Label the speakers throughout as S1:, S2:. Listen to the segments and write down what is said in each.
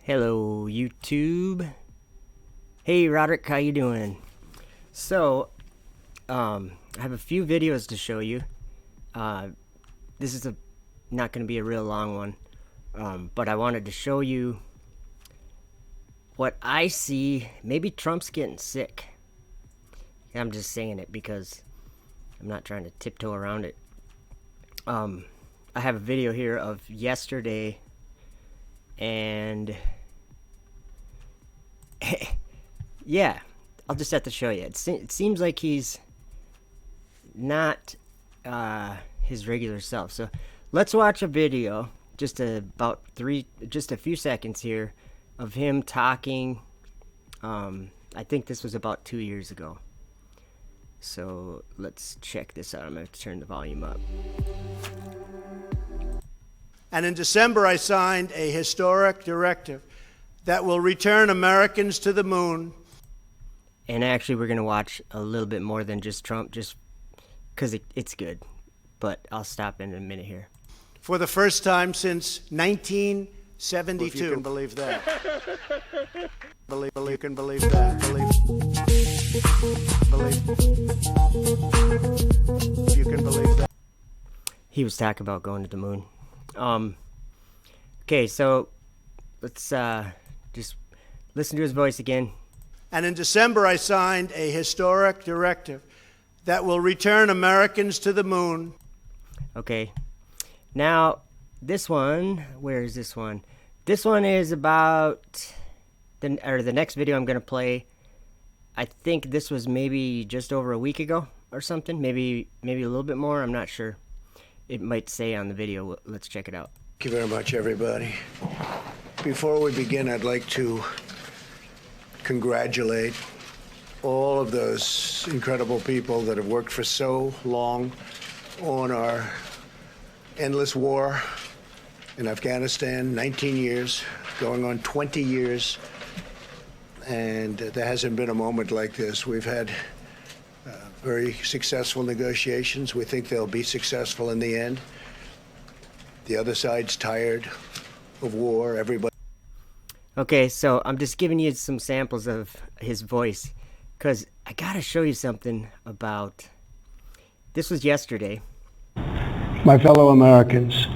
S1: Hello, YouTube. Hey, Roderick, how you doing? So, I have a few videos to show you. This is not going to be a real long one, but I wanted to show you what I see. Maybe Trump's getting sick. I'm just saying it because I'm not trying to tiptoe around it. I have a video here of yesterday, and yeah, I'll just have to show you. It seems like he's not his regular self. So let's watch a video, just a few seconds here of him talking. I think this was about 2 years ago. So let's check this out. I'm going to turn the volume up.
S2: And in December, I signed a historic directive that will return Americans to the moon.
S1: And actually, we're going to watch a little bit more than just Trump, just because it's good. But I'll stop in a minute here.
S2: For the first time since 1972. Well, if you can believe that. You can believe that. You can believe that.
S1: He was talking about going to the moon. Okay, so let's just listen to his voice again.
S2: And in December, I signed a historic directive that will return Americans to the moon.
S1: Okay, now this one, where is this one? This one is about the next video I'm gonna play. I think this was maybe just over a week ago or something. Maybe a little bit more. I'm not sure. It might say on the video. Let's check it out.
S3: Thank you very much, everybody. Before we begin, I'd like to congratulate all of those incredible people that have worked for so long on our endless war in Afghanistan, 19 years, going on 20 years, and there hasn't been a moment like this. We've had very successful negotiations. We think they'll be successful in the end. The other side's tired of war. Everybody.
S1: Okay, so I'm just giving you some samples of his voice because I gotta show you something about. This was yesterday.
S4: My fellow Americans,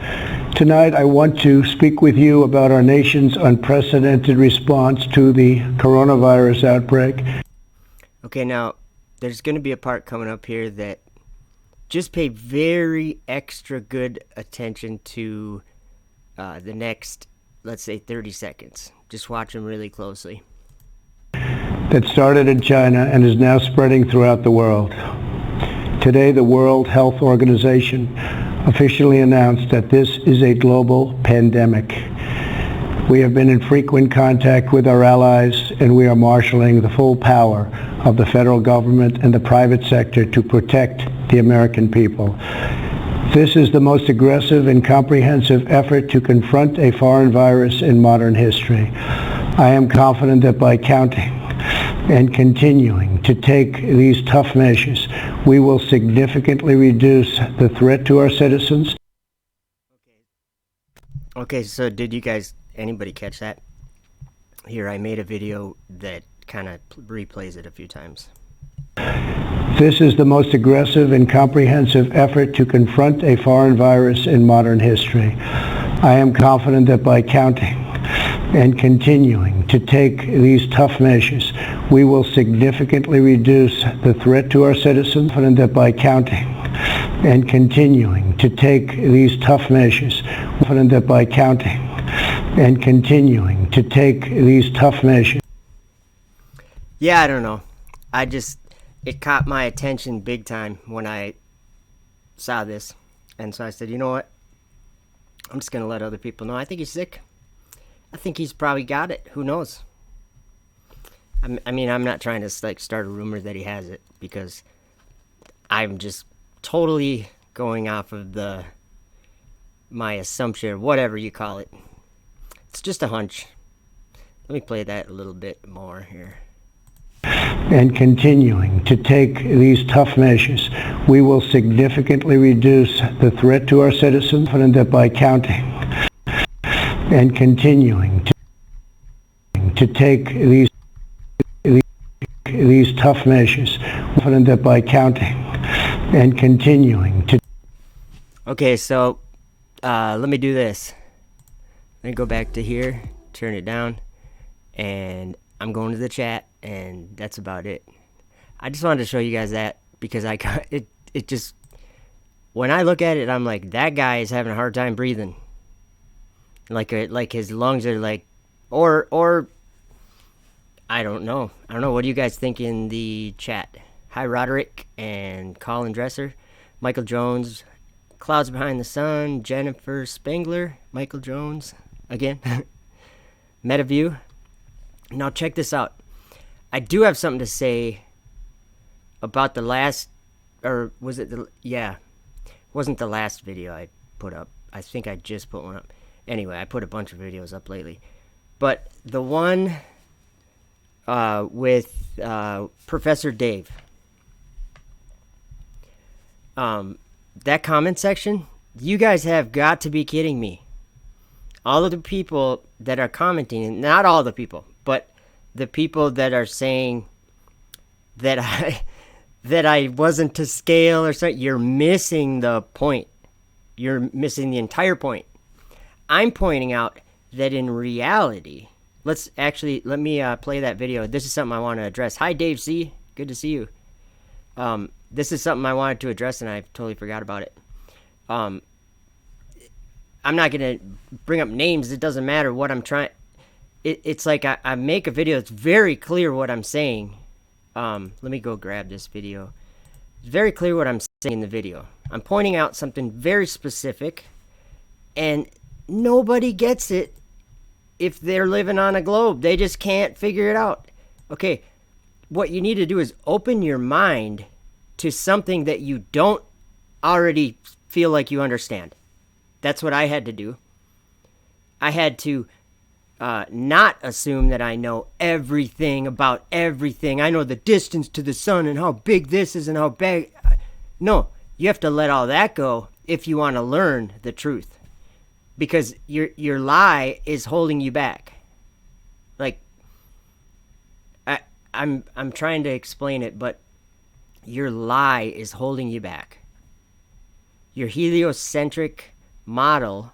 S4: tonight I want to speak with you about our nation's unprecedented response to the coronavirus outbreak.
S1: Okay, now there's going to be a part coming up here that just pay very extra good attention to the next, let's say, 30 seconds. Just watch them really closely.
S4: That started in China and is now spreading throughout the world. Today, the World Health Organization officially announced that this is a global pandemic. We have been in frequent contact with our allies, and we are marshaling the full power of the federal government and the private sector to protect the American people. This is the most aggressive and comprehensive effort to confront a foreign virus in modern history. I am confident that by counting and continuing to take these tough measures, we will significantly reduce the threat to our citizens.
S1: Okay, so did you guys, anybody catch that? Here, I made a video that kind of replays it a few times.
S4: This is the most aggressive and comprehensive effort to confront a foreign virus in modern history. I am confident that by counting and continuing to take these tough measures, we will significantly reduce the threat to our citizens. And that by counting and continuing to take these tough measures, and that by counting and continuing to take these tough measures.
S1: Yeah, I don't know. It caught my attention big time when I saw this. And so I said, you know what? I'm just going to let other people know. I think he's sick. I think he's probably got it. Who knows? I mean, I'm not trying to start a rumor that he has it, because I'm just totally going off of my assumption, or whatever you call it. It's just a hunch. Let me play that a little bit more here.
S4: And continuing to take these tough measures, we will significantly reduce the threat to our citizens. And that by counting and continuing to to take these tough measures. Confident that by counting and continuing to.
S1: Okay, so let me do this. Let me go back to here, turn it down, and I'm going to the chat, and that's about it. I just wanted to show you guys that because I got it. It just, when I look at it, I'm like, that guy is having a hard time breathing. Like his lungs are like, or I don't know. What do you guys think in the chat? Hi, Roderick and Colin Dresser, Michael Jones, Clouds Behind the Sun, Jennifer Spangler, Michael Jones again, MetaView. Now check this out. I do have something to say about the last, or was it it wasn't the last video I put up. I think I just put one up. Anyway, I put a bunch of videos up lately. But the one with Professor Dave. That comment section, you guys have got to be kidding me. All of the people that are commenting, not all the people, but the people that are saying that I wasn't to scale or something, you're missing the point. You're missing the entire point. I'm pointing out that in reality, let me play that video. This is something I want to address. Hi, Dave C. Good to see you. This is something I wanted to address, and I totally forgot about it. I'm not going to bring up names. It doesn't matter what I'm trying. It's like I make a video. It's very clear what I'm saying. Let me go grab this video. It's very clear what I'm saying in the video. I'm pointing out something very specific, and nobody gets it if they're living on a globe. They just can't figure it out. Okay, what you need to do is open your mind to something that you don't already feel like you understand. That's what I had to do. I had to not assume that I know everything about everything. I know the distance to the sun and how big this is and how big. No, you have to let all that go if you want to learn the truth. Because your lie is holding you back. Like, I'm trying to explain it, but your lie is holding you back. Your heliocentric model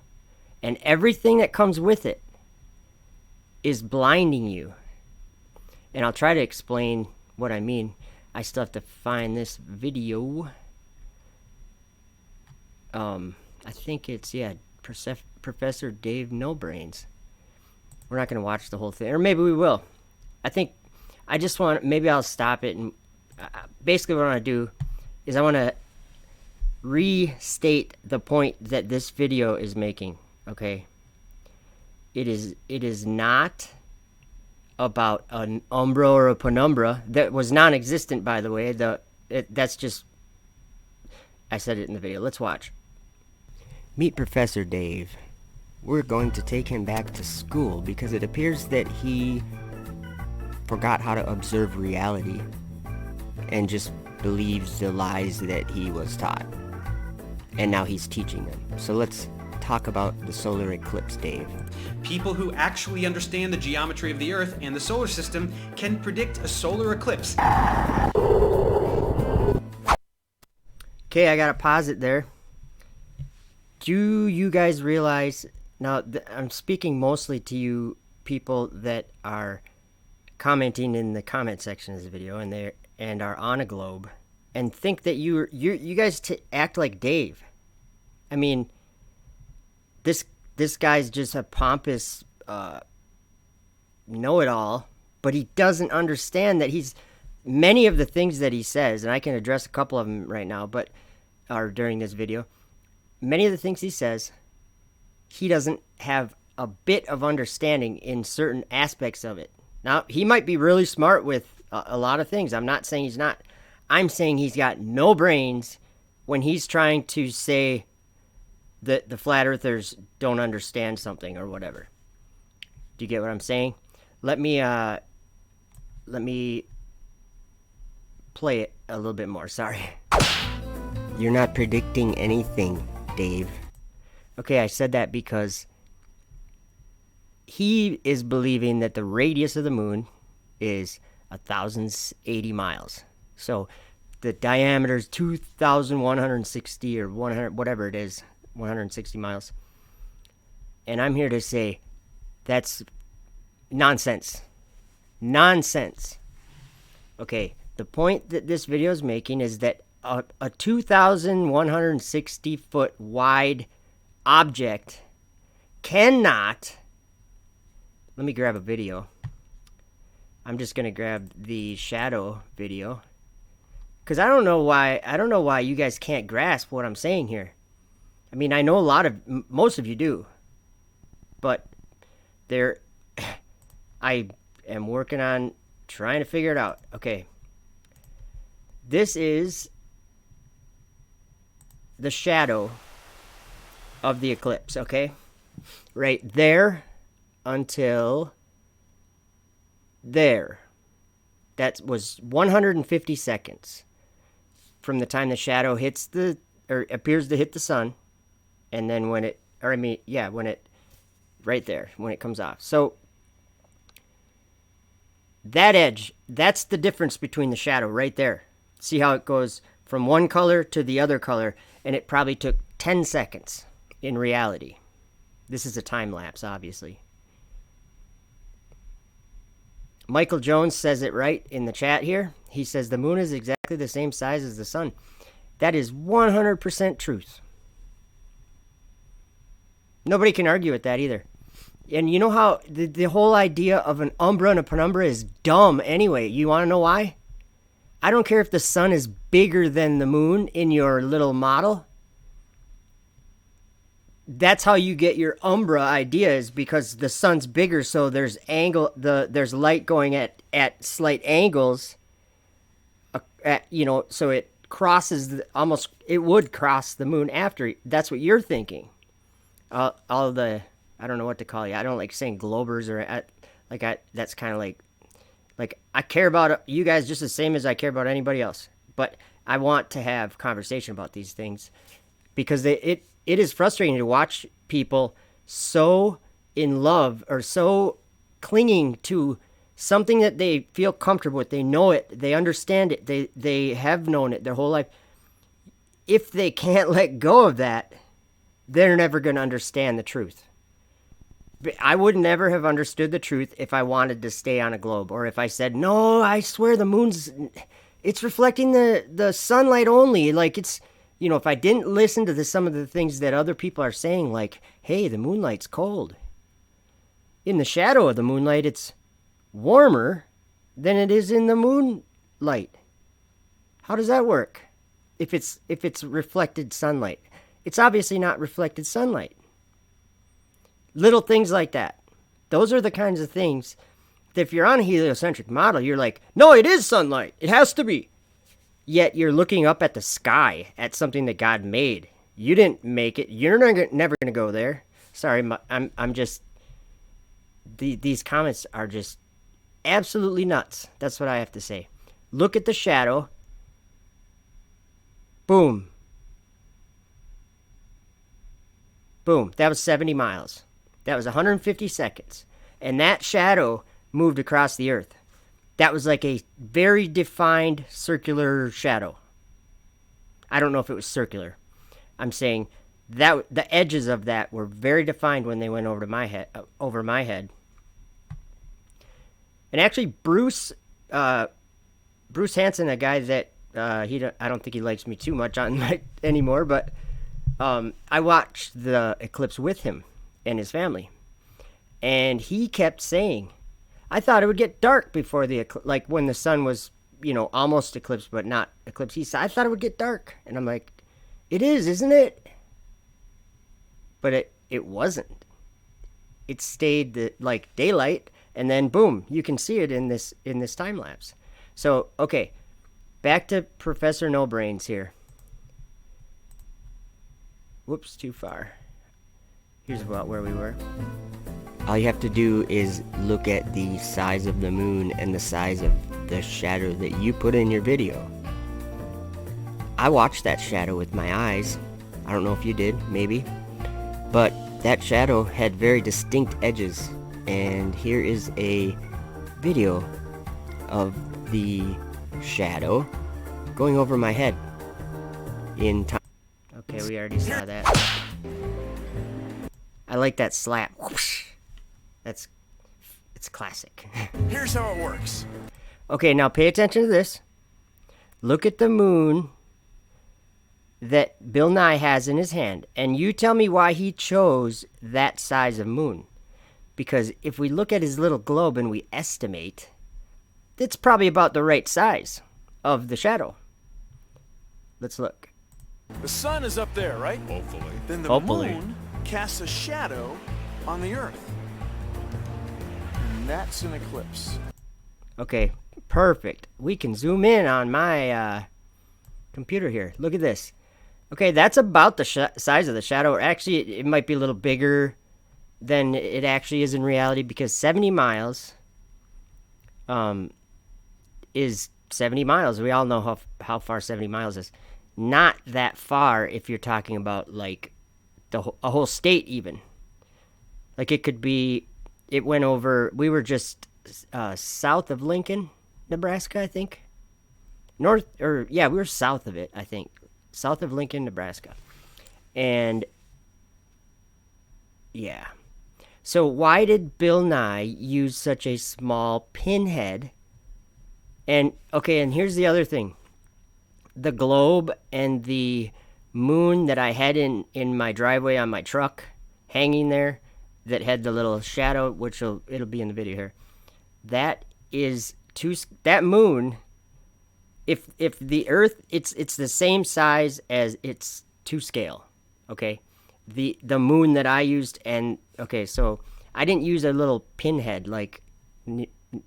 S1: and everything that comes with it is blinding you. And I'll try to explain what I mean. I still have to find this video. I think it's, Professor Dave No Brains. We're not going to watch the whole thing, or maybe we will. Maybe I'll stop it, and basically what I want to do is I want to restate the point that this video is making, okay? It is not about an umbra or a penumbra that was non-existent, by the way. That's just, I said it in the video. Let's watch. Meet Professor Dave. We're going to take him back to school because it appears that he forgot how to observe reality and just believes the lies that he was taught. And now he's teaching them. So let's talk about the solar eclipse, Dave.
S5: People who actually understand the geometry of the Earth and the solar system can predict a solar eclipse.
S1: Okay, I gotta pause it there. Do you guys realize, now I'm speaking mostly to you people that are commenting in the comment section of this video and are on a globe and think that you guys act like Dave. I mean, this guy's just a pompous know-it-all, but he doesn't understand that many of the things that he says, and I can address a couple of them right now, or during this video. Many of the things he says, he doesn't have a bit of understanding in certain aspects of it. Now, he might be really smart with a lot of things. I'm not saying he's not. I'm saying he's got no brains when he's trying to say that the flat earthers don't understand something or whatever. Do you get what I'm saying? Let me play it a little bit more. Sorry. You're not predicting anything, Dave. Okay, I said that because he is believing that the radius of the moon is 1,080 miles. So the diameter is 2,160 or 100, whatever it is, 160 miles. And I'm here to say that's nonsense. Nonsense. Okay, the point that this video is making is that a 2,160 foot wide object cannot. Let me grab a video. I'm just gonna grab the shadow video because I don't know why you guys can't grasp what I'm saying here. I mean, I know most of you do, but I am working on trying to figure it out. Okay, this is the shadow of the eclipse. Okay, right there until there. That was 150 seconds from the time the shadow hits appears to hit the sun, and then when it right there when it comes off. So that edge, that's the difference between the shadow right there. See how it goes from one color to the other color, and it probably took 10 seconds in reality. This is a time lapse, obviously. Michael Jones says it right in the chat here. He says the moon is exactly the same size as the sun. That is 100% truth. Nobody can argue with that either. And you know how the whole idea of an umbra and a penumbra is dumb anyway. You want to know why? I don't care if the sun is bigger than the moon in your little model. That's how you get your umbra ideas, because the sun's bigger, so there's light going at slight angles. So it crosses it would cross the moon after. That's what you're thinking. All the, I don't know what to call you. I don't like saying globers that's kind of like I care about you guys just the same as I care about anybody else. But I want to have conversation about these things because it is frustrating to watch people so in love or so clinging to something that they feel comfortable with. They know it. They understand it. They have known it their whole life. If they can't let go of that, they're never going to understand the truth. I would never have understood the truth if I wanted to stay on a globe, or if I said, no, I swear it's reflecting the sunlight only. Like it's, if I didn't listen to some of the things that other people are saying, like, hey, the moonlight's cold. In the shadow of the moonlight, it's warmer than it is in the moonlight. How does that work? If it's reflected sunlight, it's obviously not reflected sunlight. Little things like that. Those are the kinds of things that if you're on a heliocentric model, you're like, no, it is sunlight. It has to be. Yet you're looking up at the sky, at something that God made. You didn't make it. You're never going to go there. Sorry, I'm just... These comments are just absolutely nuts. That's what I have to say. Look at the shadow. Boom. Boom. That was 70 miles. That was 150 seconds. And that shadow moved across the earth. That was like a very defined circular shadow. I don't know if it was circular. I'm saying that the edges of that were very defined when they went over my head. And actually, Bruce Hansen, a guy that I don't think he likes me too much anymore, but I watched the eclipse with him and his family, and he kept saying, I thought it would get dark before like when the sun was, almost eclipsed, but not eclipsed. He said, I thought it would get dark. And I'm like, it is, isn't it? But it wasn't. It stayed like daylight, and then boom, you can see it in this time lapse. So, okay, back to Professor No Brains here. Whoops, too far. Here's about where we were. All you have to do is look at the size of the moon and the size of the shadow that you put in your video. I watched that shadow with my eyes. I don't know if you did, maybe. But that shadow had very distinct edges. and here is a video of the shadow going over my head in time. Okay, we already saw that. I like that slap. Whoosh. It's classic.
S6: Here's how it works.
S1: Okay, now pay attention to this. Look at the moon that Bill Nye has in his hand, and you tell me why he chose that size of moon. Because if we look at his little globe and we estimate, it's probably about the right size of the shadow. Let's look.
S6: The sun is up there, right?
S7: Hopefully.
S6: Then the
S1: Hopefully.
S6: moon casts a shadow on the Earth. And that's an eclipse.
S1: Okay, perfect. We can zoom in on my computer here. Look at this. Okay, that's about the size of the shadow. Actually, it might be a little bigger than it actually is in reality, because 70 miles is 70 miles. We all know how far 70 miles is. Not that far if you're talking about like a whole state even. Like it could be, it went over, we were just south of Lincoln, Nebraska, I think. We were south of it, I think. South of Lincoln, Nebraska. And yeah. So why did Bill Nye use such a small pinhead? And okay, and here's the other thing. The globe and the moon that I had in my driveway on my truck hanging there that had the little shadow, which it'll be in the video here. That moon, if the Earth, it's the same size as its to scale, okay? The moon that I used, and okay, so I didn't use a little pinhead like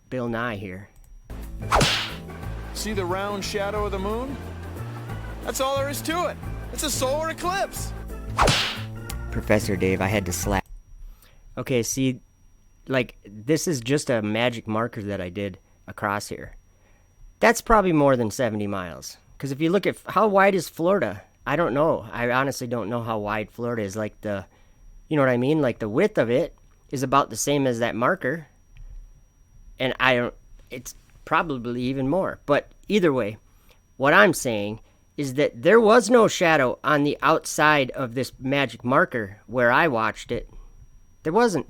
S1: Bill Nye here.
S6: See the round shadow of the moon? That's all there is to it. It's a solar eclipse.
S1: Professor Dave, I had to slap. Okay, see, like, this is just a magic marker that I did across here. That's probably more than 70 miles. Because if you look at how wide is Florida, I don't know. I honestly don't know how wide Florida is. Like you know what I mean? Like the width of it is about the same as that marker. And it's probably even more. But either way, what I'm saying is that there was no shadow on the outside of this magic marker where I watched it. There wasn't.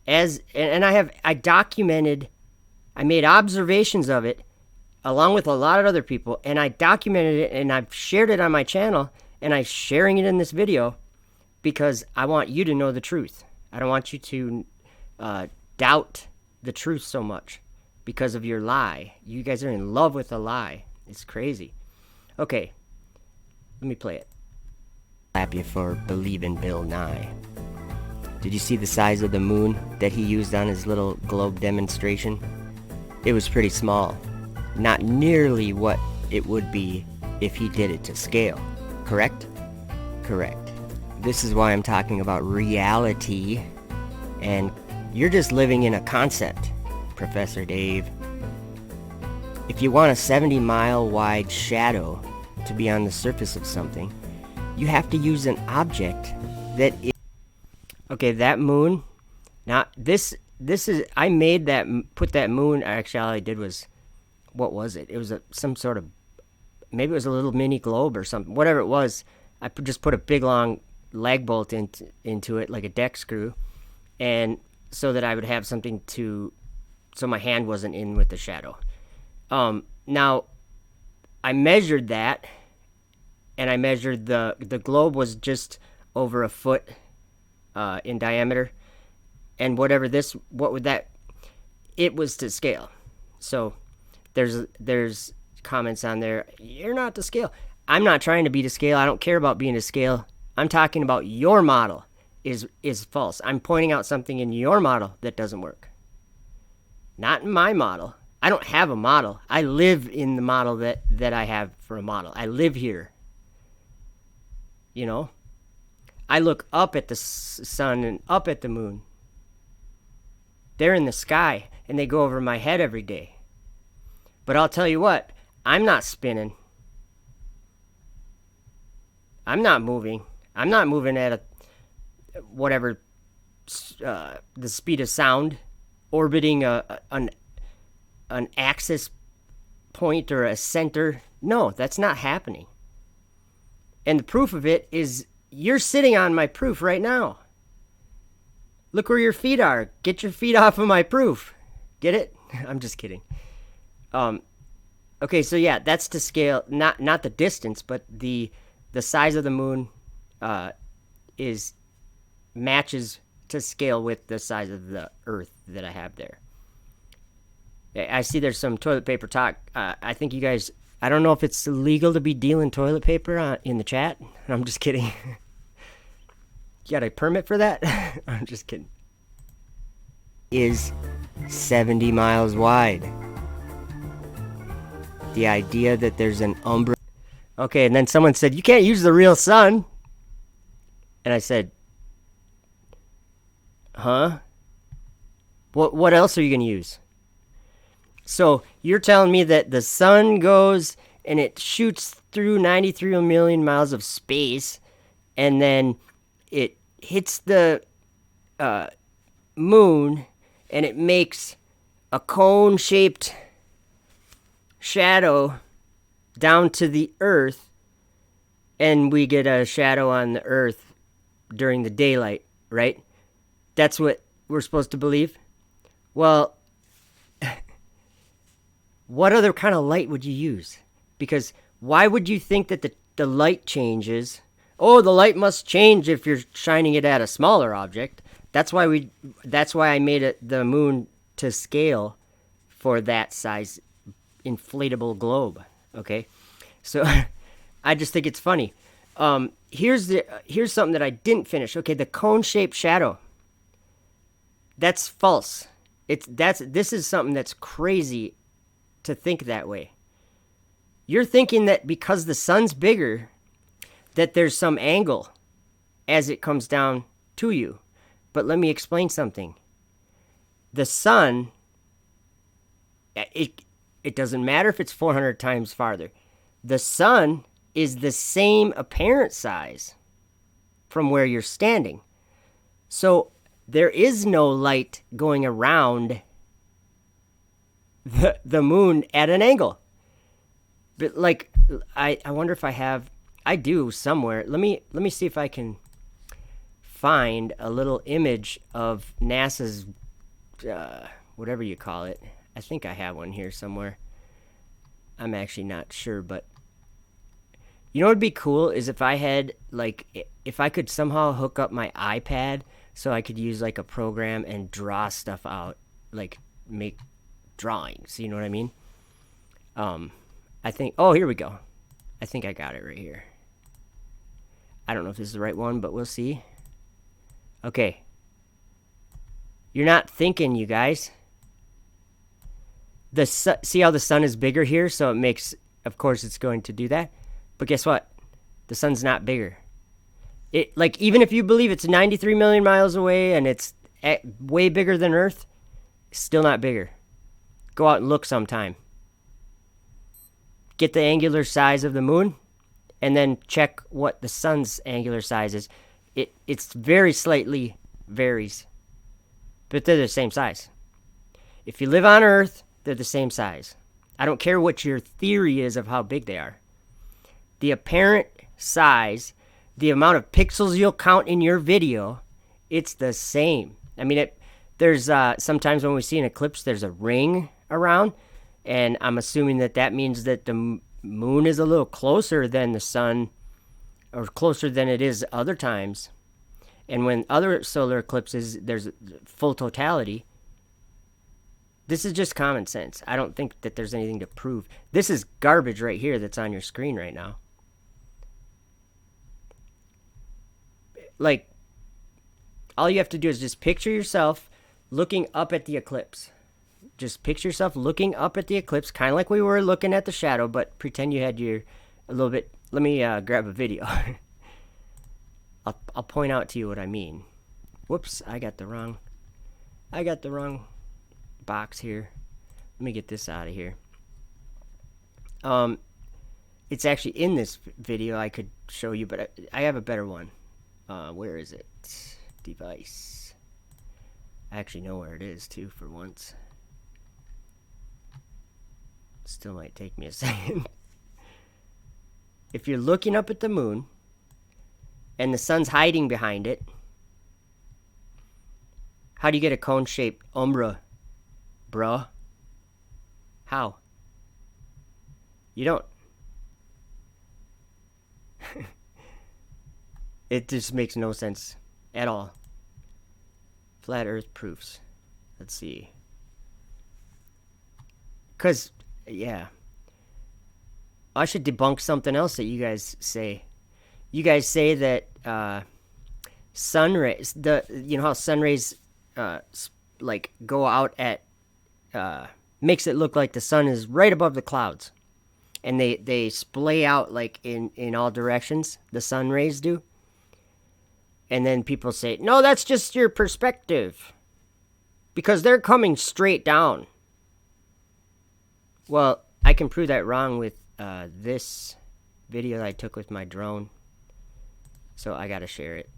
S1: I documented, I made observations of it along with a lot of other people, and I documented it, and I've shared it on my channel, and I'm sharing it in this video because I want you to know the truth. I don't want you to doubt the truth so much because of your lie. You guys are in love with a lie. It's crazy. Okay, let me play it. Slap you for believing Bill Nye. Did you see the size of the moon that he used on his little globe demonstration? It was pretty small. Not nearly what it would be if he did it to scale. Correct? Correct. This is why I'm talking about reality, and you're just living in a concept, Professor Dave. If you want a 70-mile wide shadow to be on the surface of something, you have to use an object that is... Okay, that moon, now this is, I made that, put that moon, actually all I did was, what was it? It was some sort of, maybe it was a little mini globe or something, whatever it was. I just put a big long lag bolt into it, like a deck screw, and so that I would have something so my hand wasn't in with the shadow. Now, I measured that, and I measured the globe was just over a foot in diameter, and it was to scale. So there's comments on there, you're not to scale. I'm not trying to be to scale. I don't care about being to scale. I'm talking about your model is false. I'm pointing out something in your model that doesn't work. Not in my model. I don't have a model. I live in the model that I have for a model. I live here. You know? I look up at the sun and up at the moon. They're in the sky, and they go over my head every day. But I'll tell you what, I'm not spinning. I'm not moving. I'm not moving at whatever the speed of sound, orbiting an axis point or a center. No, that's not happening. And the proof of it is you're sitting on my proof right now. Look where your feet are. Get your feet off of my proof. Get it? I'm just kidding. Okay, so yeah, that's to scale, not the distance, but the size of the moon is matches to scale with the size of the Earth that I have there. I see there's some toilet paper talk. I think you guys, I don't know if it's illegal to be dealing toilet paper in the chat. I'm just kidding. You got a permit for that? I'm just kidding. Is 70 miles wide. The idea that there's an umbra. Okay, and then someone said, you can't use the real sun. And I said, huh? What else are you going to use? So you're telling me that the sun goes and it shoots through 93 million miles of space, and then it hits the moon, and it makes a cone-shaped shadow down to the Earth, and we get a shadow on the Earth during the daylight, right? That's what we're supposed to believe? Well, what other kind of light would you use? Because why would you think that the light changes? Oh, the light must change if you're shining it at a smaller object. That's why I made it the moon to scale for that size inflatable globe. Okay, so I just think it's funny. Here's something that I didn't finish. Okay, the cone-shaped shadow. That's false. This is something that's crazy to think that way. You're thinking that because the sun's bigger, that there's some angle as it comes down to you. But let me explain something. The sun, it doesn't matter if it's 400 times farther. The sun is the same apparent size from where you're standing. So there is no light going around the moon at an angle. But like, I wonder if I do somewhere. Let me see if I can find a little image of NASA's whatever you call it. I think I have one here somewhere. I'm actually not sure, but you know what would be cool is if I had, like, if I could somehow hook up my iPad so I could use like a program and draw stuff out, like make drawings, you know what I mean? I think, oh, here we go. I think I got it right here. I don't know if this is the right one, but we'll see. Okay. You're not thinking, you guys. See how the sun is bigger here? So it makes, of course, it's going to do that. But guess what? The sun's not bigger. Like, even if you believe it's 93 million miles away and it's way bigger than Earth, it's still not bigger. Go out and look sometime. Get the angular size of the moon, and then check what the sun's angular size is. It's very slightly varies, but they're the same size. If you live on Earth, they're the same size. I don't care what your theory is of how big they are. The apparent size, the amount of pixels you'll count in your video, it's the same. I mean, there's sometimes when we see an eclipse, there's a ring around, and I'm assuming that means that the moon is a little closer than the sun, or closer than it is other times. And when other solar eclipses, there's full totality. This is just common sense. I don't think that there's anything to prove. This is garbage right here that's on your screen right now. Like, all you have to do is just picture yourself looking up at the eclipse. Just picture yourself looking up at the eclipse, kind of like we were looking at the shadow, but pretend you had a little bit. Let me grab a video. I'll point out to you what I mean. Whoops, I got the wrong box here. Let me get this out of here. It's actually in this video I could show you, but I have a better one. Where is it? Device. I actually know where it is, too, for once. Still might take me a second. If you're looking up at the moon, and the sun's hiding behind it, how do you get a cone-shaped umbra, bruh? How? You don't. It just makes no sense at all. Flat Earth proofs. Let's see. Because, yeah. I should debunk something else that you guys say. You guys say that sun rays, you know how sun rays like go out at, makes it look like the sun is right above the clouds, and they splay out like in all directions. The sun rays do, and then people say, no, that's just your perspective, because they're coming straight down. Well, I can prove that wrong with this video that I took with my drone. So I gotta share it.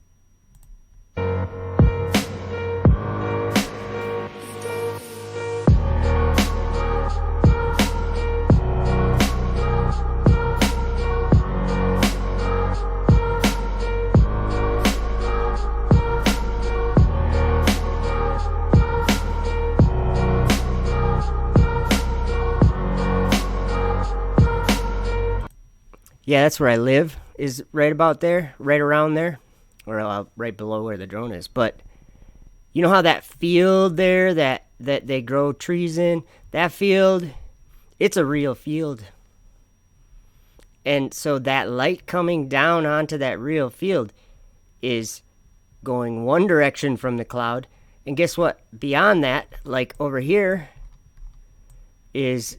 S1: Yeah, that's where I live, is right about there, right around there, or right below where the drone is. But you know how that field there that they grow trees in, that field, it's a real field. And so that light coming down onto that real field is going one direction from the cloud. And guess what? Beyond that, like over here, is,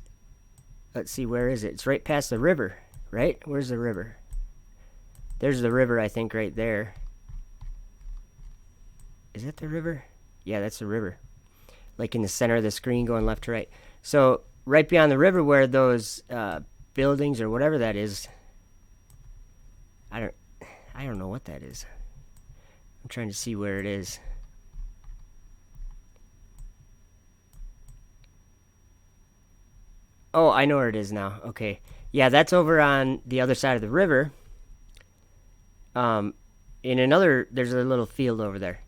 S1: let's see, where is it? It's right past the river. Right? Where's the river? There's the river, I think, right there. Is that the river? Yeah, that's the river. Like in the center of the screen going left to right. So right beyond the river where those buildings or whatever that is, I don't know what that is. I'm trying to see where it is. Oh, I know where it is now. Okay. Yeah, that's over on the other side of the river. In another, there's a little field over there.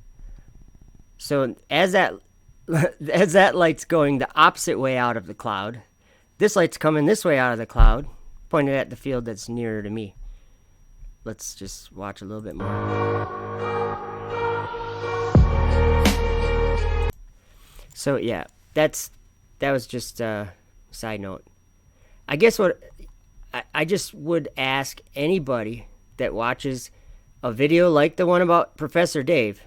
S1: So as that light's going the opposite way out of the cloud, this light's coming this way out of the cloud, pointed at the field that's nearer to me. Let's just watch a little bit more. So yeah, that was just a side note. I guess what I just would ask anybody that watches a video like the one about Professor Dave.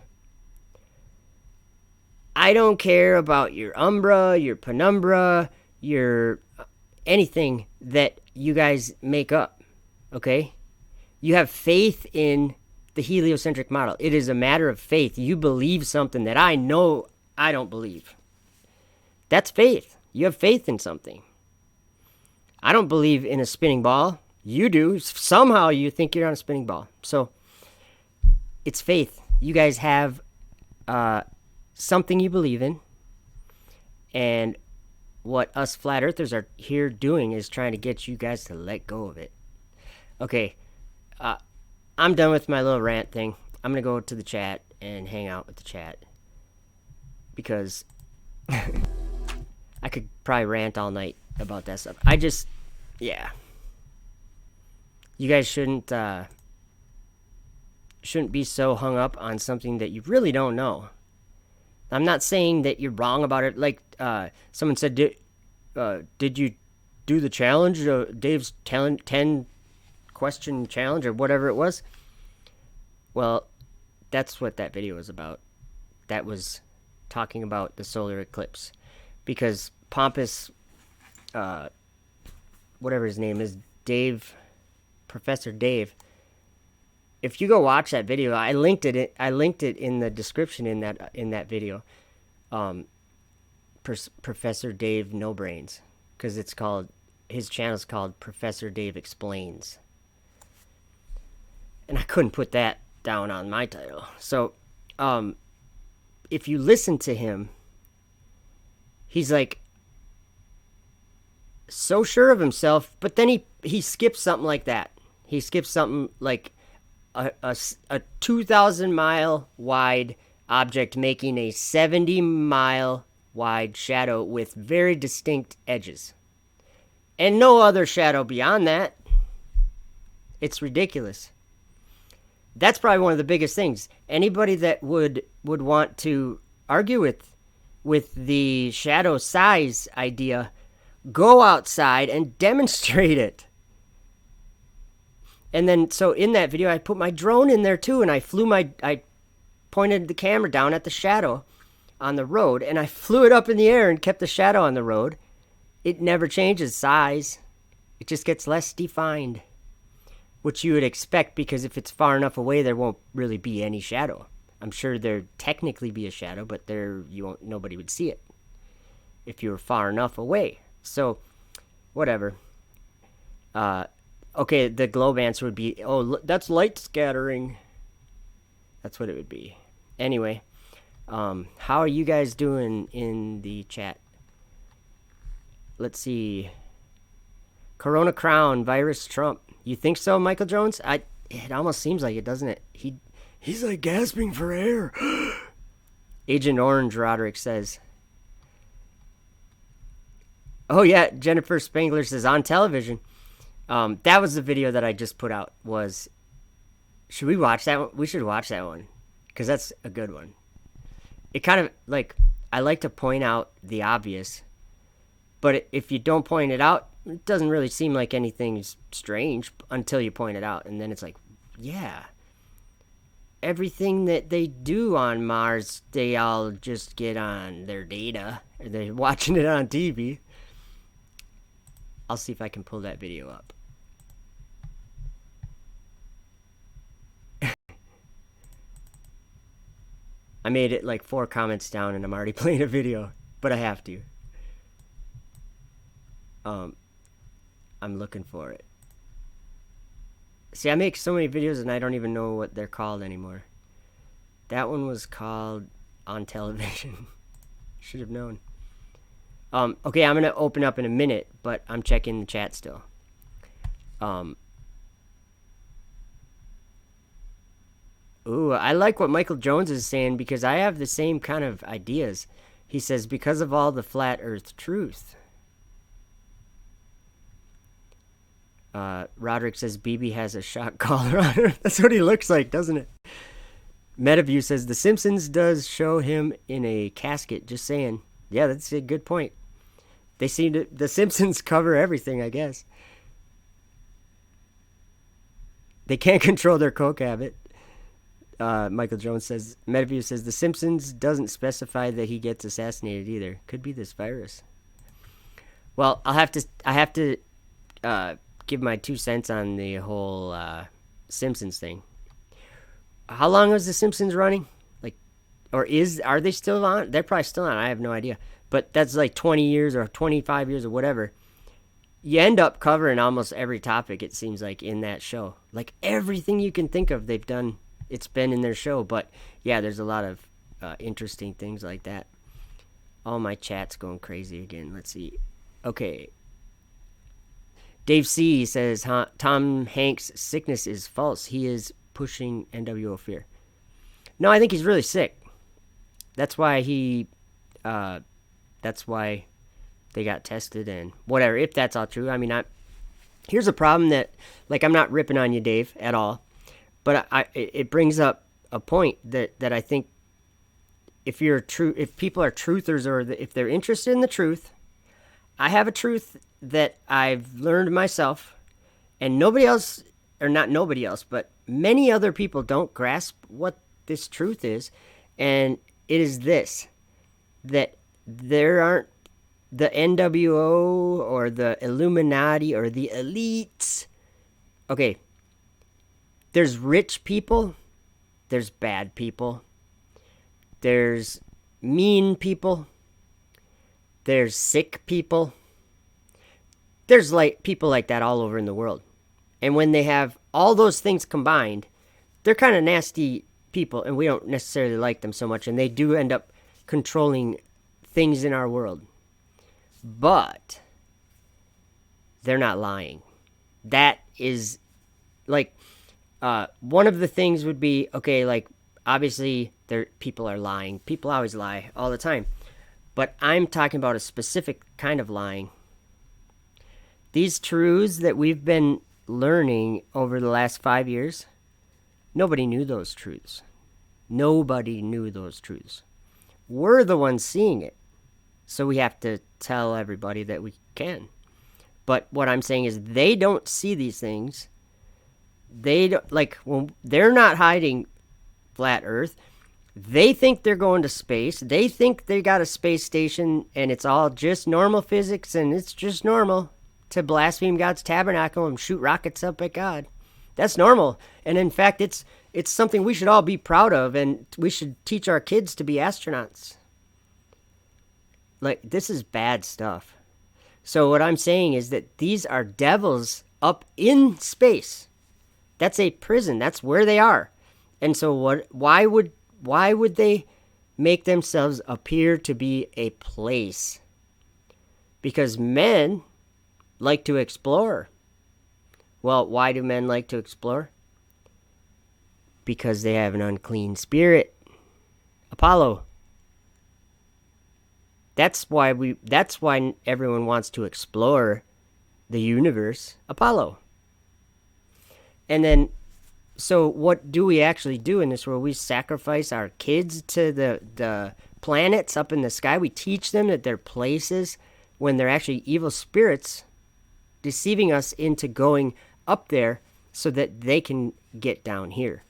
S1: I don't care about your umbra, your penumbra, your anything that you guys make up, okay? You have faith in the heliocentric model. It is a matter of faith. You believe something that I know I don't believe. That's faith. You have faith in something. I don't believe in a spinning ball. You do. Somehow you think you're on a spinning ball. So it's faith. You guys have something you believe in. And what us flat earthers are here doing is trying to get you guys to let go of it. Okay. I'm done with my little rant thing. I'm going to go to the chat and hang out with the chat. Because I could probably rant all night about that stuff. Yeah. You guys shouldn't be so hung up on something that you really don't know. I'm not saying that you're wrong about it. Like someone said, did you do the challenge? Dave's 10 question challenge or whatever it was? Well, that's what that video was about. That was talking about the solar eclipse. Because pompous... whatever his name is, Dave, Professor Dave. If you go watch that video, I linked it in the description in that video. Professor Dave No Brains, because his channel's called Professor Dave Explains. And I couldn't put that down on my title. So, if you listen to him, he's like so sure of himself, but then he skips something like that. He skips something like a 2,000 mile wide object making a 70 mile wide shadow with very distinct edges. And no other shadow beyond that. It's ridiculous. That's probably one of the biggest things. Anybody that would want to argue with the shadow size idea, go outside and demonstrate it. And then, so in that video, I put my drone in there too, and I pointed the camera down at the shadow on the road, and I flew it up in the air and kept the shadow on the road. It never changes size. It just gets less defined, which you would expect, because if it's far enough away, there won't really be any shadow. I'm sure there'd technically be a shadow, but nobody would see it if you were far enough away. So, whatever. Okay, the globe answer would be, oh, that's light scattering. That's what it would be. Anyway, how are you guys doing in the chat? Let's see. Corona Crown, Virus Trump. You think so, Michael Jones? It almost seems like it, doesn't it? He's like gasping for air. Agent Orange, Roderick says. Oh yeah, Jennifer Spangler says on television. That was the video that I just put out. Should we watch that one? We should watch that one, because that's a good one. It kind of, like, I like to point out the obvious, but if you don't point it out, it doesn't really seem like anything's strange until you point it out, and then it's like, yeah, everything that they do on Mars, they all just get on their data, or they're watching it on TV. I'll see if I can pull that video up. I made it like 4 comments down and I'm already playing a video, but I have to. I'm looking for it. See, I make so many videos and I don't even know what they're called anymore. That one was called On Television. Should have known. Okay, I'm gonna open up in a minute, but I'm checking the chat still. Ooh, I like what Michael Jones is saying, because I have the same kind of ideas. He says, because of all the flat earth truth. Roderick says, BB has a shock collar on her. That's what he looks like, doesn't it? Metaview says, The Simpsons does show him in a casket, just saying. Yeah, that's a good point. They seem to, The Simpsons cover everything, I guess. They can't control their coke habit. Michael Jones says, Metaview says, The Simpsons doesn't specify that he gets assassinated either. Could be this virus. Well, I have to give my 2 cents on the whole Simpsons thing. How long was The Simpsons running? Are they still on? They're probably still on. I have no idea. But that's like 20 years or 25 years or whatever. You end up covering almost every topic, it seems like, in that show. Like everything you can think of, they've done. It's been in their show. But yeah, there's a lot of interesting things like that. All my chat's going crazy again. Let's see. Okay. Dave C. says, Tom Hanks' sickness is false. He is pushing NWO fear. No, I think he's really sick. That's why that's why they got tested and whatever, if that's all true. I mean, here's a problem that, like, I'm not ripping on you, Dave, at all. But it brings up a point that I think if people are truthers, or if they're interested in the truth, I have a truth that I've learned myself, and nobody else, or not nobody else, but many other people don't grasp what this truth is, and it is this, that there aren't the NWO or the Illuminati or the elites. Okay, there's rich people, there's bad people, there's mean people, there's sick people. There's like people like that all over in the world. And when they have all those things combined, they're kind of nasty people, and we don't necessarily like them so much, and they do end up controlling things in our world. But they're not lying. That is, like, one of the things would be, okay, like, obviously, people are lying. People always lie all the time. But I'm talking about a specific kind of lying. These truths that we've been learning over the last 5 years, nobody knew those truths. Nobody knew those truths. We're the ones seeing it. So we have to tell everybody that we can. But what I'm saying is they don't see these things. They don't, like, when they're not hiding flat Earth. They think they're going to space. They think they got a space station and it's all just normal physics and it's just normal to blaspheme God's tabernacle and shoot rockets up at God. That's normal. And in fact, it's something we should all be proud of, and we should teach our kids to be astronauts. Like, this is bad stuff. So what I'm saying is that these are devils up in space. That's a prison. That's where they are. And so why would they make themselves appear to be a place? Because men like to explore. Well, why do men like to explore? Because they have an unclean spirit. Apollo. That's why everyone wants to explore the universe. Apollo. And then, so what do we actually do in this world? We sacrifice our kids to the planets up in the sky. We teach them that they're places when they're actually evil spirits deceiving us into going up there so that they can get down here,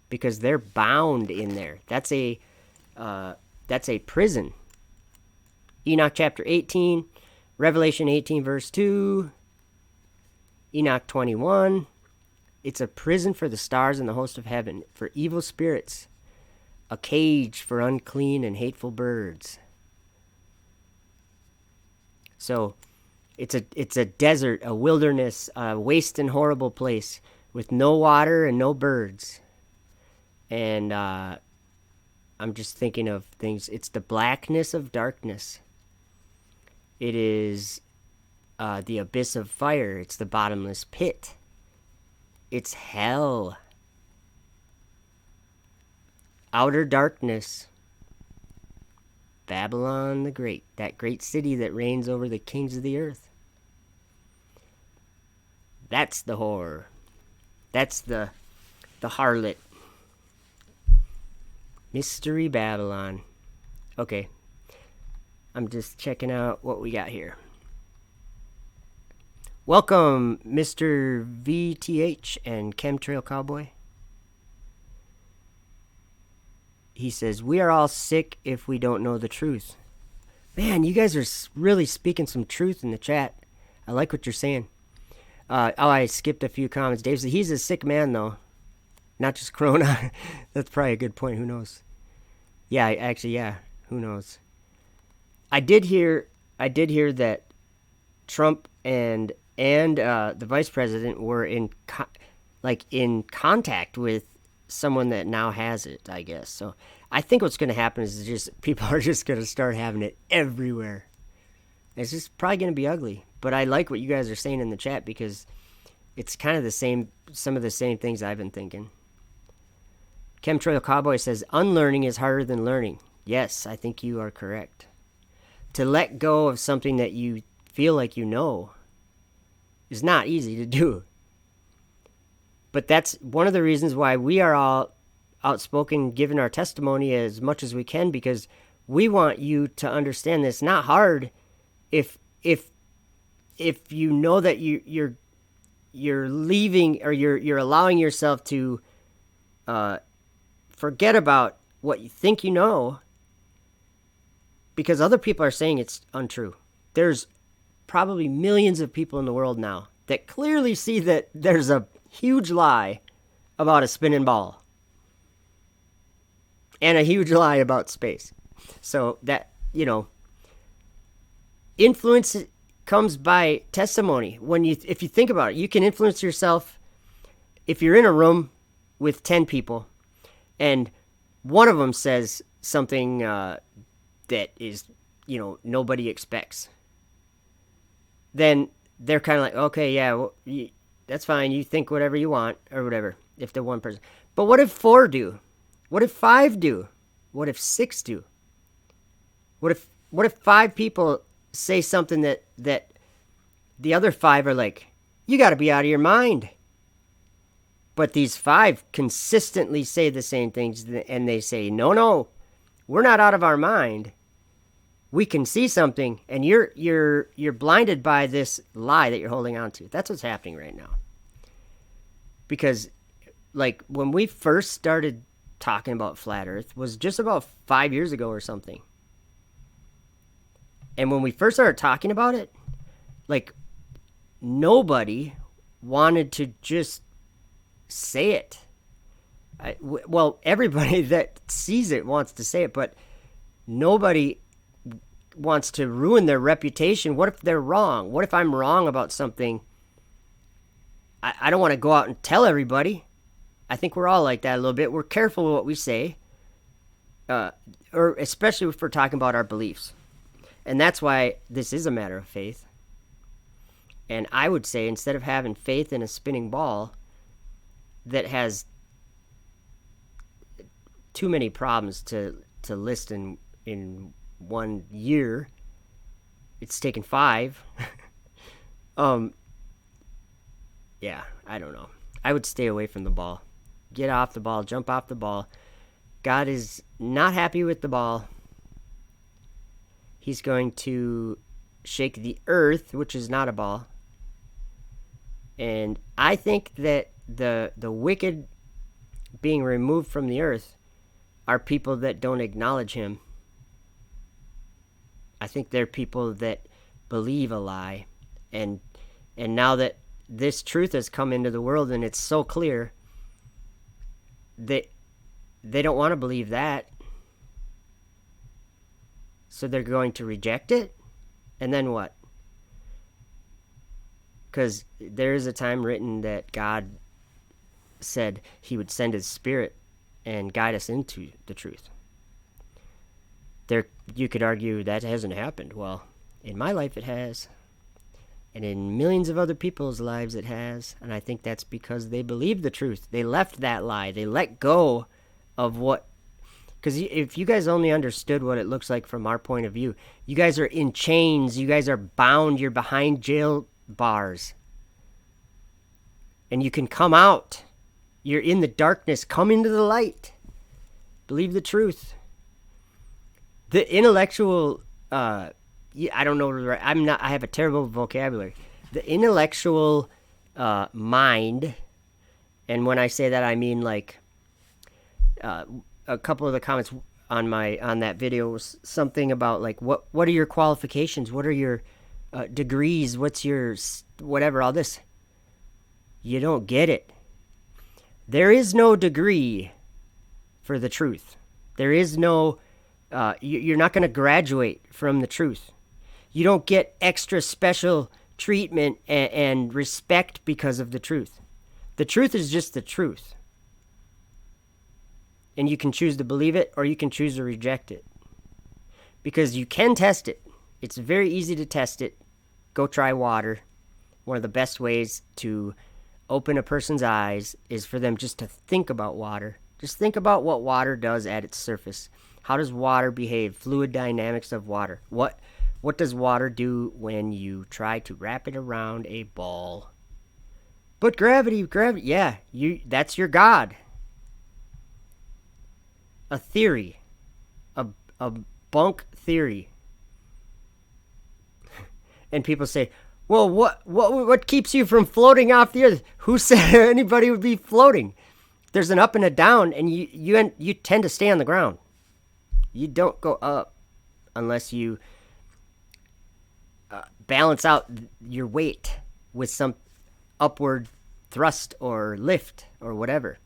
S1: because they're bound in there. That's a prison. Enoch chapter 18, Revelation 18 verse 2, Enoch 21. It's a prison for the stars and the host of heaven, for evil spirits, a cage for unclean and hateful birds. So it's a desert, a wilderness, a waste and horrible place with no water and no birds. And I'm just thinking of things. It's the blackness of darkness. It is the abyss of fire. It's the bottomless pit. It's hell. Outer darkness. Babylon the Great, that great city that reigns over the kings of the earth. That's the whore. That's the harlot. Mystery Babylon. Okay. I'm just checking out what we got here. Welcome, Mr. VTH and Chemtrail Cowboy. He says, we are all sick if we don't know the truth. Man, you guys are really speaking some truth in the chat. I like what you're saying. I skipped a few comments. Dave said, he's a sick man, though. Not just Corona. That's probably a good point. Who knows? Yeah, actually, yeah. Who knows? I did hear that Trump and the vice president were in contact with someone that now has it, I guess. So I think what's going to happen is just people are just going to start having it everywhere. It's just probably going to be ugly. But I like what you guys are saying in the chat, because it's kind of some of the same things I've been thinking. Chemtrail Cowboy says, unlearning is harder than learning. Yes, I think you are correct. To let go of something that you feel like you know is not easy to do. But that's one of the reasons why we are all outspoken, giving our testimony as much as we can, because we want you to understand that it's not hard if you know that you're leaving, or you're allowing yourself to forget about what you think you know, because other people are saying it's untrue. There's probably millions of people in the world now that clearly see that there's a huge lie about a spinning ball and a huge lie about space. So that, influence comes by testimony. If you think about it, you can influence yourself. If you're in a room with 10 people and one of them says something that is, nobody expects, then they're kind of like, okay, yeah, well, that's fine. You think whatever you want or whatever, if they're one person. But what if 4 do? What if 5 do? What if 6 do? What if 5 people say something that the other 5 are like, you got to be out of your mind? But these 5 consistently say the same things, and they say, no, we're not out of our mind. We can see something, and you're blinded by this lie that you're holding on to. That's what's happening right now. Because, like, when we first started talking about flat Earth was just about 5 years ago or something. And when we first started talking about it, like, nobody wanted to just say it. Well, everybody that sees it wants to say it, but nobody wants to ruin their reputation. What if they're wrong? What if I'm wrong about something? I don't want to go out and tell everybody. I think we're all like that a little bit. We're careful with what we say, or especially if we're talking about our beliefs. And that's why this is a matter of faith. And I would say, instead of having faith in a spinning ball that has too many problems to list in 1 year, it's taken 5. Yeah, I don't know. I would stay away from the ball. Get off the ball, jump off the ball. God is not happy with the ball. He's going to shake the earth, which is not a ball. And I think that the wicked being removed from the earth are people that don't acknowledge him. I think they're people that believe a lie. And now that this truth has come into the world and it's so clear, they don't want to believe that. So they're going to reject it. And then what? Because there is a time written that God said he would send his spirit and guide us into the truth. There, you could argue that hasn't happened. Well, in my life it has. And in millions of other people's lives it has. And I think that's because they believed the truth. They left that lie. They let go of what... Because if you guys only understood what it looks like from our point of view, you guys are in chains. You guys are bound. You're behind jail bars. And you can come out. You're in the darkness. Come into the light. Believe the truth. The intellectual... I don't know. I have a terrible vocabulary. The intellectual mind, and when I say that, I mean like a couple of the comments on that video was something about like what are your qualifications? What are your degrees? What's your whatever? All this. You don't get it. There is no degree for the truth. There is no. You're not going to graduate from the truth. You don't get extra special treatment and respect because of the truth. The truth is just the truth. And you can choose to believe it or you can choose to reject it. Because you can test it. It's very easy to test it. Go try water. One of the best ways to open a person's eyes is for them just to think about water. Just think about what water does at its surface. How does water behave? Fluid dynamics of water. What does water do when you try to wrap it around a ball? But gravity, yeah, that's your God. A theory. A bunk theory. And people say, well, what keeps you from floating off the earth? Who said anybody would be floating? There's an up and a down, and you tend to stay on the ground. You don't go up unless you balance out your weight with some upward thrust or lift or whatever.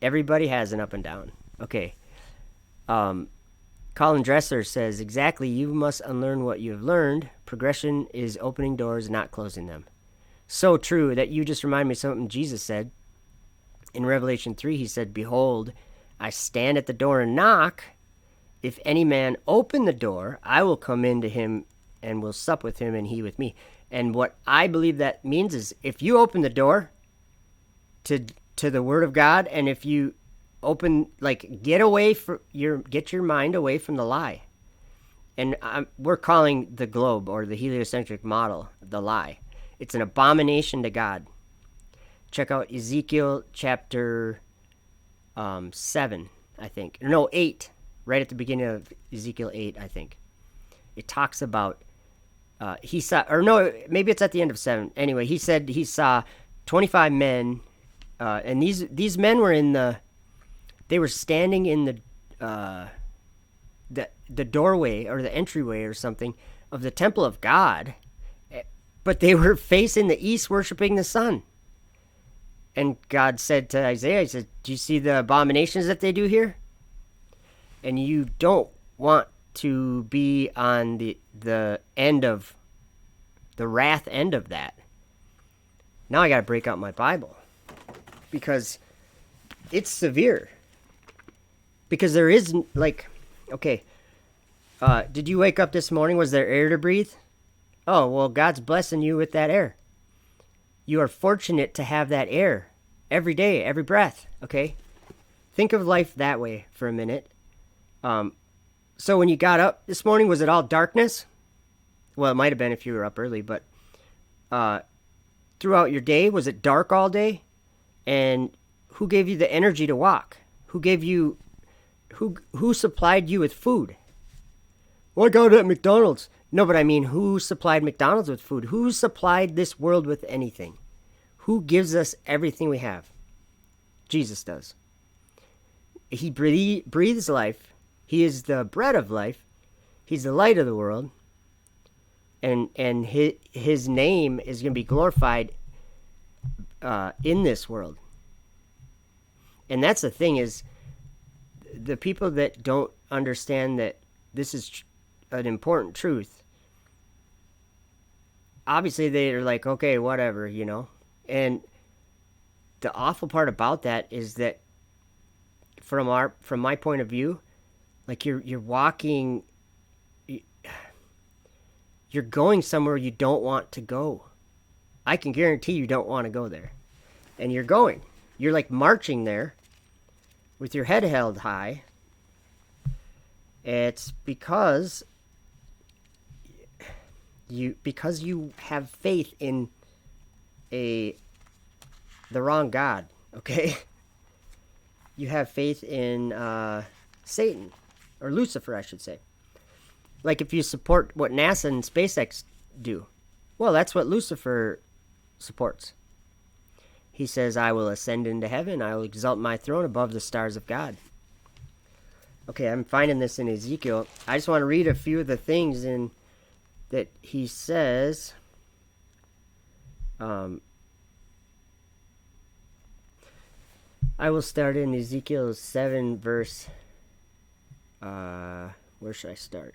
S1: Everybody has an up and down. Okay. Colin Dresser says, exactly, you must unlearn what you have learned. Progression is opening doors, not closing them. So true that you just remind me of something Jesus said. In Revelation 3, he said, "Behold, I stand at the door and knock. If any man open the door, I will come into him and will sup with him and he with me." And what I believe that means is if you open the door to the Word of God, and if you get your mind away from the lie. And we're calling the globe or the heliocentric model the lie. It's an abomination to God. Check out Ezekiel chapter 7, I think. No, 8. Right at the beginning of Ezekiel 8, I think. It talks about he saw, or no, maybe it's at the end of 7. Anyway, he said he saw 25 men, and these men were they were standing in the doorway or the entryway or something of the temple of God, but they were facing the east, worshiping the sun. And God said to Isaiah, he said, "Do you see the abominations that they do here? And you don't want to be on the end of the wrath end of that." Now I got to break out my Bible because it's severe. Because there is, okay, did you wake up this morning? Was there air to breathe? Oh, well, God's blessing you with that air. You are fortunate to have that air every day, every breath, okay? Think of life that way for a minute. So when you got up this morning, was it all darkness? Well, it might have been if you were up early, but throughout your day, was it dark all day? And who gave you the energy to walk? Who supplied you with food? Well, I got it at McDonald's. No, but I mean, who supplied McDonald's with food? Who supplied this world with anything? Who gives us everything we have? Jesus does. He breathes life. He is the bread of life. He's the light of the world. And his name is going to be glorified in this world. And that's the thing is, the people that don't understand that this is an important truth, obviously they're like, okay, whatever, And the awful part about that is that from my point of view, like you're walking, you're going somewhere you don't want to go. I can guarantee you don't want to go there. And you're going. You're like marching there with your head held high. It's because you have faith in the wrong God, okay? You have faith in Satan, or Lucifer, I should say. Like if you support what NASA and SpaceX do, well, that's what Lucifer supports. He says, "I will ascend into heaven. I will exalt my throne above the stars of God." Okay, I'm finding this in Ezekiel. I just want to read a few of the things that he says. I will start in Ezekiel 7, verse... where should I start?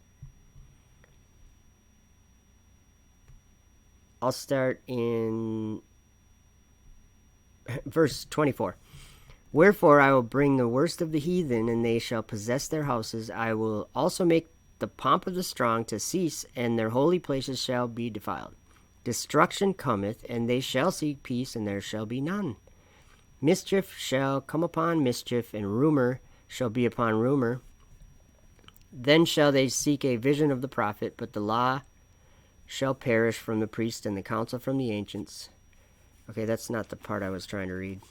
S1: I'll start in verse 24. "Wherefore I will bring the worst of the heathen, and they shall possess their houses. I will also make the pomp of the strong to cease, and their holy places shall be defiled. Destruction cometh, and they shall seek peace, and there shall be none. Mischief shall come upon mischief, and rumor shall be upon rumor. Then shall they seek a vision of the prophet, but the law shall perish from the priest, and the counsel from the ancients." Okay, that's not the part I was trying to read.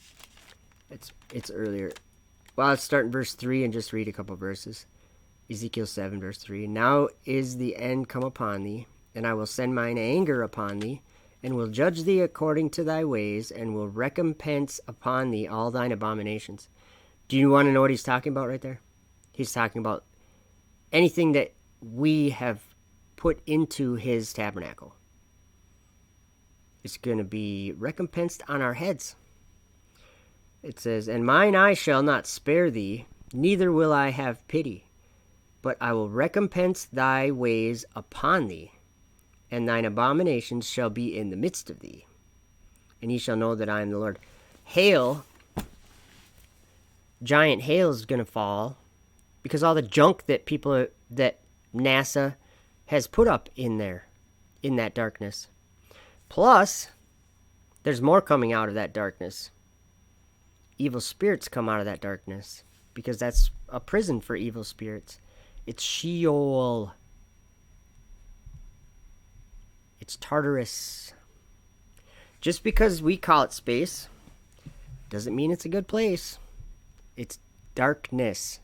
S1: It's earlier. Well, let's start in verse 3 and just read a couple verses. Ezekiel 7, verse 3. "Now is the end come upon thee, and I will send mine anger upon thee, and will judge thee according to thy ways, and will recompense upon thee all thine abominations." Do you want to know what he's talking about right there? He's talking about anything that we have put into his tabernacle. It's going to be recompensed on our heads. It says, "And mine eye shall not spare thee, neither will I have pity, but I will recompense thy ways upon thee, and thine abominations shall be in the midst of thee. And ye shall know that I am the Lord." Hail giant hail is going to fall because all the junk that that NASA has put up in there, in that darkness. Plus, there's more coming out of that darkness. Evil spirits come out of that darkness because that's a prison for evil spirits. It's Sheol. It's Tartarus. Just because we call it space doesn't mean it's a good place. It's darkness.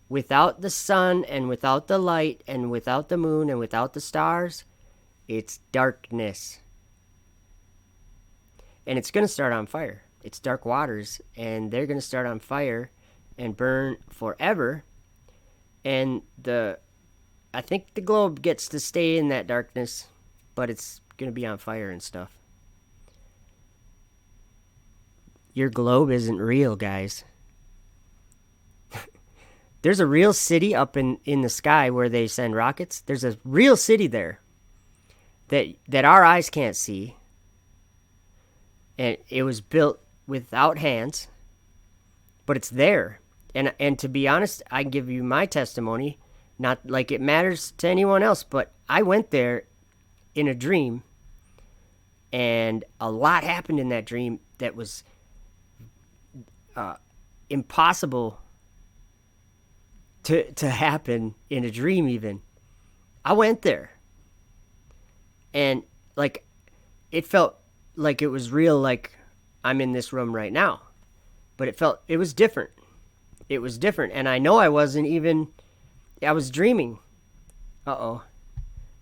S1: Without the sun and without the light and without the moon and without the stars, it's darkness. And it's going to start on fire. It's dark waters, and they're going to start on fire and burn forever. And I think the globe gets to stay in that darkness, but it's going to be on fire and stuff. Your globe isn't real, guys. There's a real city up in the sky where they send rockets. There's a real city there that our eyes can't see. And it was built without hands, but it's there. And to be honest, I can give you my testimony, not like it matters to anyone else, but I went there in a dream, and a lot happened in that dream that was impossible to happen in a dream even. I went there, and like it felt like it was real, like I'm in this room right now, but it was different. It was different, and I know I was dreaming.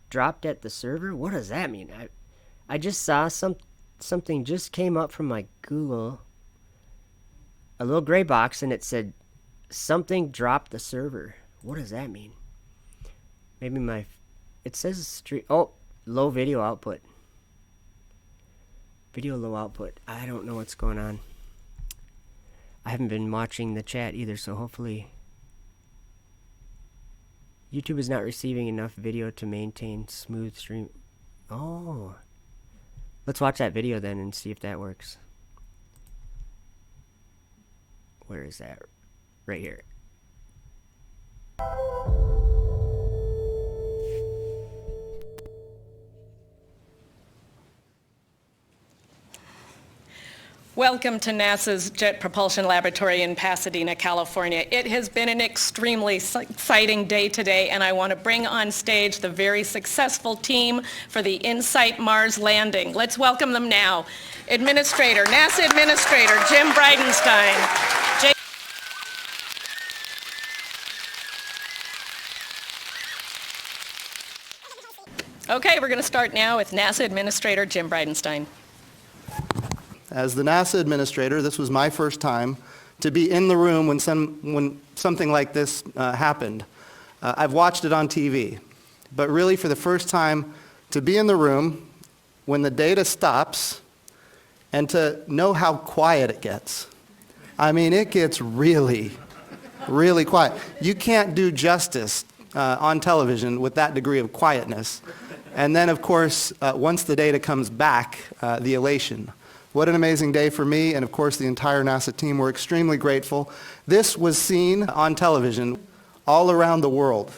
S1: Dropped at the server? What does that mean? I just saw something just came up from my Google, a little gray box, and it said something dropped the server. What does that mean? Maybe it says low video output. Video low output. I don't know what's going on. I haven't been watching the chat either, so hopefully YouTube is not receiving enough video to maintain smooth stream. Oh. Let's watch that video then and see if that works. Where is that? Right here.
S7: Welcome to NASA's Jet Propulsion Laboratory in Pasadena, California. It has been an extremely exciting day today, and I want to bring on stage the very successful team for the InSight Mars landing. Let's welcome them now. NASA Administrator Jim Bridenstine. Okay, we're going to start now with NASA Administrator Jim Bridenstine.
S8: As the NASA administrator, this was my first time to be in the room when something like this happened. I've watched it on TV, but really for the first time to be in the room when the data stops and to know how quiet it gets. I mean, it gets really, really quiet. You can't do justice on television with that degree of quietness. And then, of course, once the data comes back, the elation. What an amazing day for me and, of course, the entire NASA team. We're extremely grateful. This was seen on television all around the world.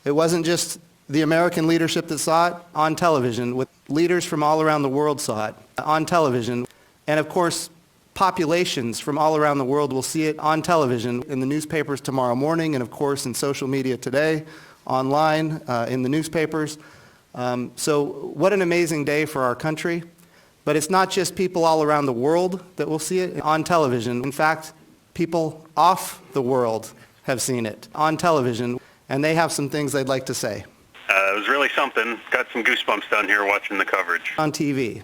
S8: It wasn't just the American leadership that saw it on television. With leaders from all around the world saw it on television. And, of course, populations from all around the world will see it on television, in the newspapers tomorrow morning, and, of course, in social media today, online, in the newspapers. So what an amazing day for our country. But it's not just people all around the world that will see it on television. In fact, people off the world have seen it on television, and they have some things they'd like to say.
S9: It was really something. Got some goosebumps down here watching the coverage.
S8: On TV.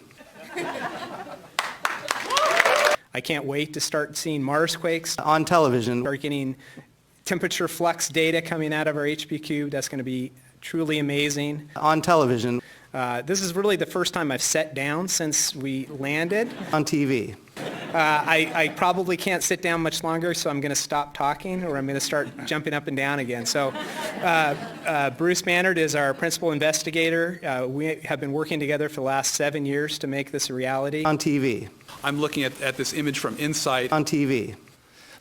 S5: I can't wait to start seeing Mars quakes.
S8: On television.
S5: Start getting temperature flux data coming out of our HPQ. That's going to be truly amazing.
S8: On television.
S5: This is really the first time I've sat down since we landed.
S8: On TV.
S5: I probably can't sit down much longer, so I'm going to stop talking or I'm going to start jumping up and down again. So Bruce Mannard is our principal investigator. We have been working together for the last 7 years to make this a reality.
S8: On TV.
S10: I'm looking at this image from InSight.
S8: On TV.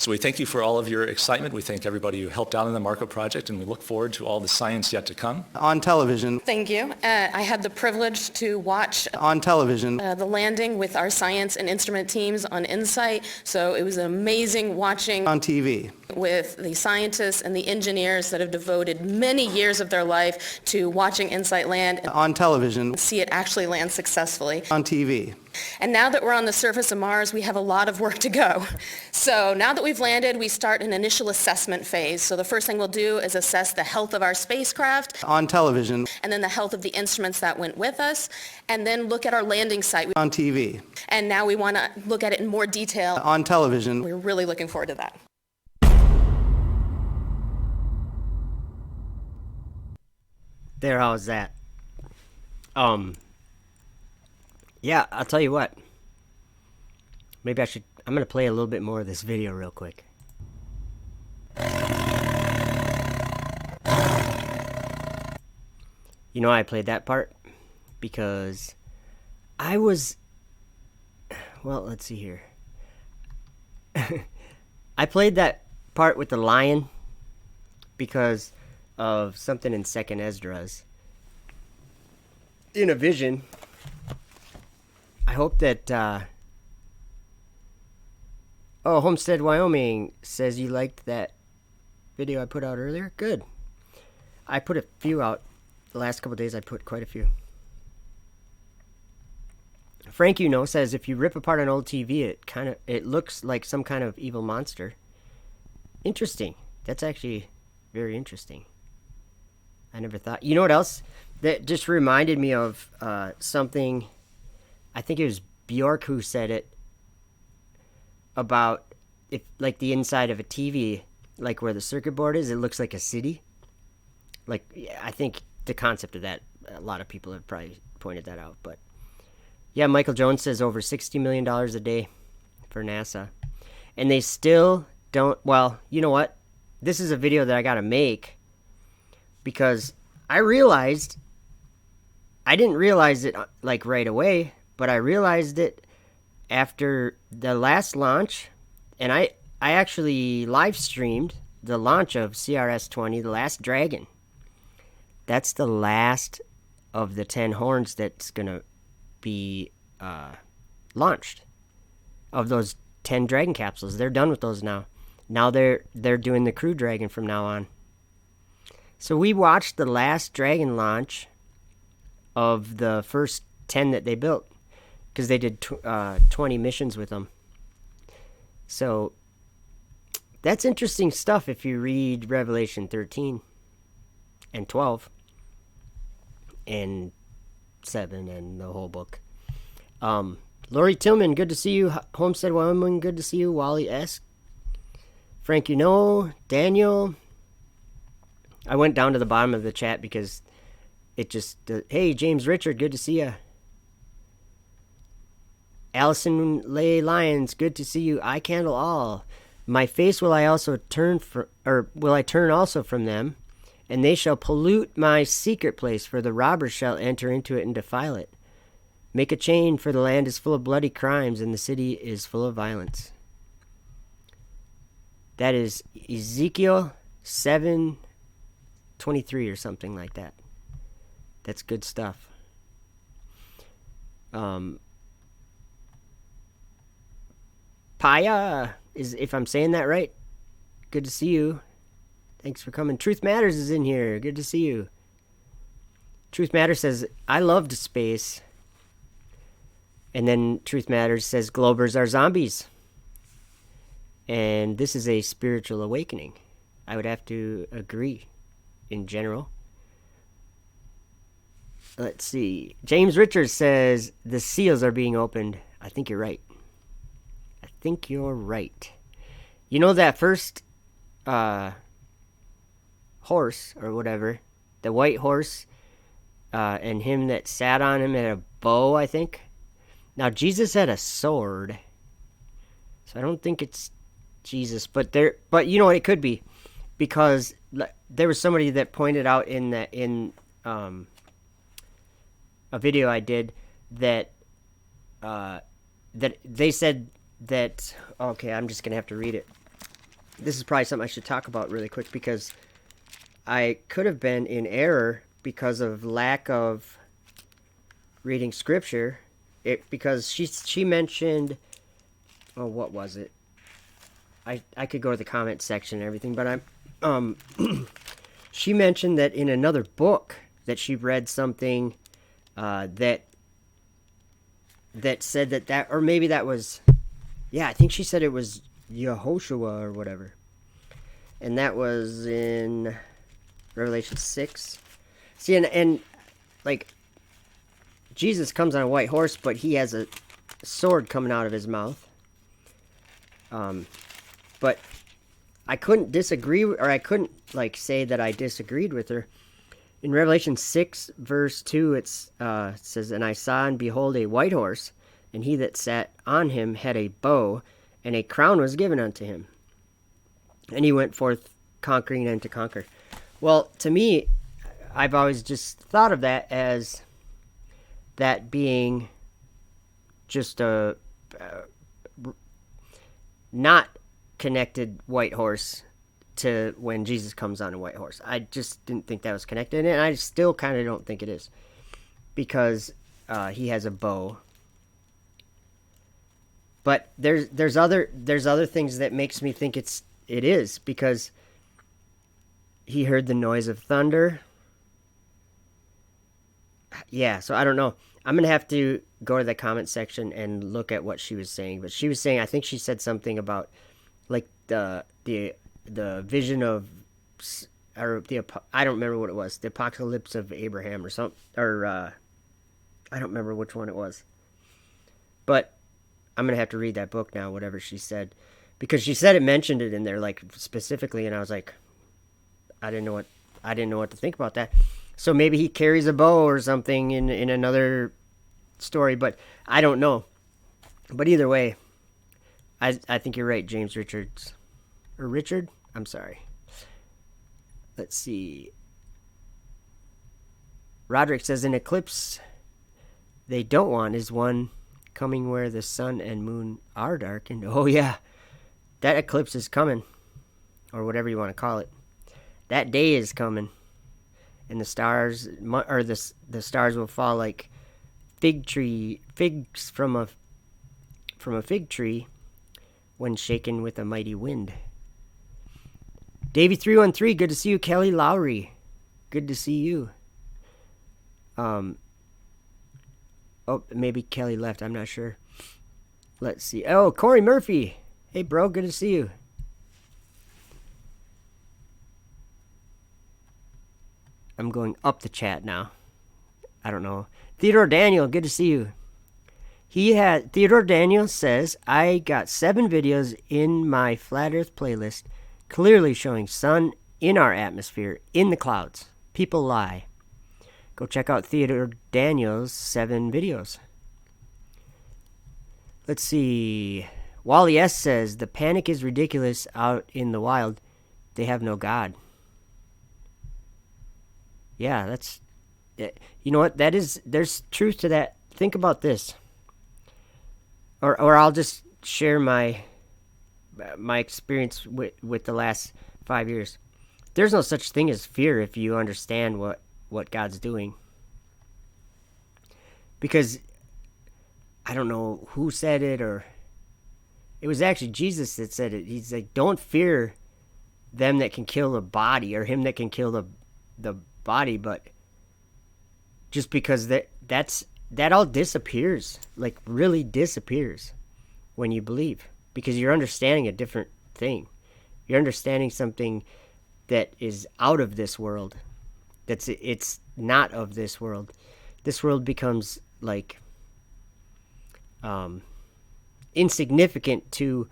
S10: So we thank you for all of your excitement. We thank everybody who helped out in the Marco project, and we look forward to all the science yet to come.
S8: On television.
S11: Thank you. I had the privilege to watch
S8: On television.
S11: the landing with our science and instrument teams on InSight, so it was amazing watching
S8: On TV.
S11: with the scientists and the engineers that have devoted many years of their life to watching InSight land and
S8: On television.
S11: see it actually land successfully.
S8: On TV.
S11: And now that we're on the surface of Mars, we have a lot of work to go. So now that we've landed, we start an initial assessment phase. So the first thing we'll do is assess the health of our spacecraft,
S8: On television.
S11: and then the health of the instruments that went with us, and then look at our landing site.
S8: On TV.
S11: And now we want to look at it in more detail.
S8: On television.
S11: We're really looking forward to that.
S1: There, how's that? Yeah, I'll tell you what. Maybe I'm going to play a little bit more of this video real quick. You know, I played that part because well, let's see here. I played that part with the lion because of something in 2nd Esdras. In a vision, I hope that, Homestead, Wyoming says you liked that video I put out earlier. Good. I put a few out. The last couple days I put quite a few. Frank, says if you rip apart an old TV, it looks like some kind of evil monster. Interesting. That's actually very interesting. I never thought. You know what else? That just reminded me of something. I think it was Bjork who said it about if like the inside of a TV, like where the circuit board is, it looks like a city. Like I think the concept of that, a lot of people have probably pointed that out. But yeah, Michael Jones says over $60 million a day for NASA, and they still don't. Well, you know what? This is a video that I got to make because I didn't realize it like right away, but I realized it after the last launch, and I actually live streamed the launch of CRS-20, the last Dragon. That's the last of the 10 horns that's gonna be launched. Of those 10 Dragon capsules, they're done with those now. Now they're doing the Crew Dragon from now on. So we watched the last Dragon launch of the first 10 that they built because they did 20 missions with them. So that's interesting stuff if you read Revelation 13 and 12 and 7 and the whole book. Lori Tillman, good to see you. Homestead, Wyoming, good to see you. Wally S. Frank, Daniel. I went down to the bottom of the chat because it just... hey, James Richard, good to see you. Allison Lay Lyons, good to see you. I candle all. My face will I also turn will I turn also from them, and they shall pollute my secret place, for the robbers shall enter into it and defile it. Make a chain, for the land is full of bloody crimes, and the city is full of violence. That is Ezekiel 7:23 or something like that. That's good stuff. Paya, if I'm saying that right, good to see you. Thanks for coming. Truth Matters is in here. Good to see you. Truth Matters says, I loved space. And then Truth Matters says, Globers are zombies. And this is a spiritual awakening. I would have to agree in general. Let's see. James Richards says, the seals are being opened. I think you're right. You know that first horse or whatever, the white horse, and him that sat on him had a bow, I think. Now Jesus had a sword, so I don't think it's Jesus, but you know what, it could be, because there was somebody that pointed out in a video I did that that they said that, okay, I'm just gonna have to read it. this is probably something I should talk about really quick because I could have been in error because of lack of reading scripture. Because she mentioned, oh, what was it? I could go to the comment section and everything, but she mentioned that in another book that she read something that said that, or maybe that was, yeah, I think she said it was Yehoshua or whatever. And that was in Revelation 6. See, and like, Jesus comes on a white horse, but he has a sword coming out of his mouth. But I couldn't disagree, or I couldn't, like, say that I disagreed with her. In Revelation 6, verse 2, it says, "And I saw and behold a white horse, and he that sat on him had a bow, and a crown was given unto him. And he went forth conquering and to conquer." Well, to me, I've always just thought of that as that being just a not connected white horse to when Jesus comes on a white horse. I just didn't think that was connected, and I still kind of don't think it is, because he has a bow. But there's other things that makes me think it is, because he heard the noise of thunder. Yeah, so I don't know. I'm gonna have to go to the comment section and look at what she was saying. But she was saying, I think she said something about like the vision of, or I don't remember what it was, the apocalypse of Abraham or something, or I don't remember which one it was. But I'm gonna have to read that book now, whatever she said, because she said it mentioned it in there like specifically, and I was like, I didn't know what to think about that. So maybe he carries a bow or something in another story, but I don't know. But either way, I think you're right, James Richards. Or Richard? I'm sorry. Let's see. Roderick says, an eclipse they don't want is one coming where the sun and moon are darkened. Oh, yeah. That eclipse is coming. Or whatever you want to call it. That day is coming. And the stars, or the stars will fall like figs from a fig tree when shaken with a mighty wind. Davey313, good to see you. Kelly Lowry, good to see you. Oh, maybe Kelly left, I'm not sure. Let's see. Oh, Corey Murphy, hey bro, good to see you. I'm going up the chat now. I don't know. Theodore Daniel, good to see you. Theodore Daniel says, I got 7 videos in my Flat Earth playlist clearly showing sun in our atmosphere, in the clouds. People lie. Go check out Theodore Daniel's 7 videos. Let's see. Wally S says, the panic is ridiculous out in the wild. They have no God. Yeah, that's, you know what, there's truth to that. Think about this. Or I'll just share my experience with the last 5 years. There's no such thing as fear if you understand what God's doing. Because I don't know who said it, or it was actually Jesus that said it. He's like, don't fear them that can kill the body, or him that can kill the body, but just because that all disappears, like really disappears when you believe, because you're understanding a different thing. You're understanding something that is out of this world. It's not of this world. This world becomes like insignificant to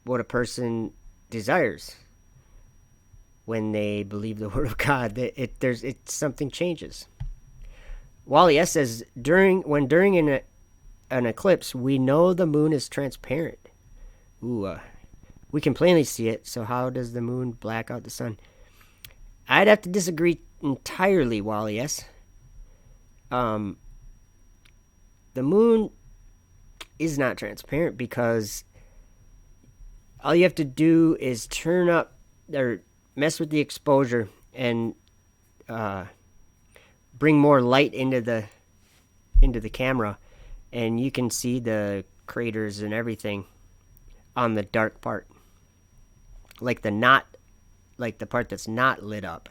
S1: what a person desires when they believe the word of God. Something changes. Wally S says, during an eclipse, we know the moon is transparent. We can plainly see it, so how does the moon black out the sun? I'd have to disagree entirely, Wally S. The moon is not transparent because all you have to do is turn up or mess with the exposure and bring more light into the camera, and you can see the craters and everything on the dark part, like the part that's not lit up.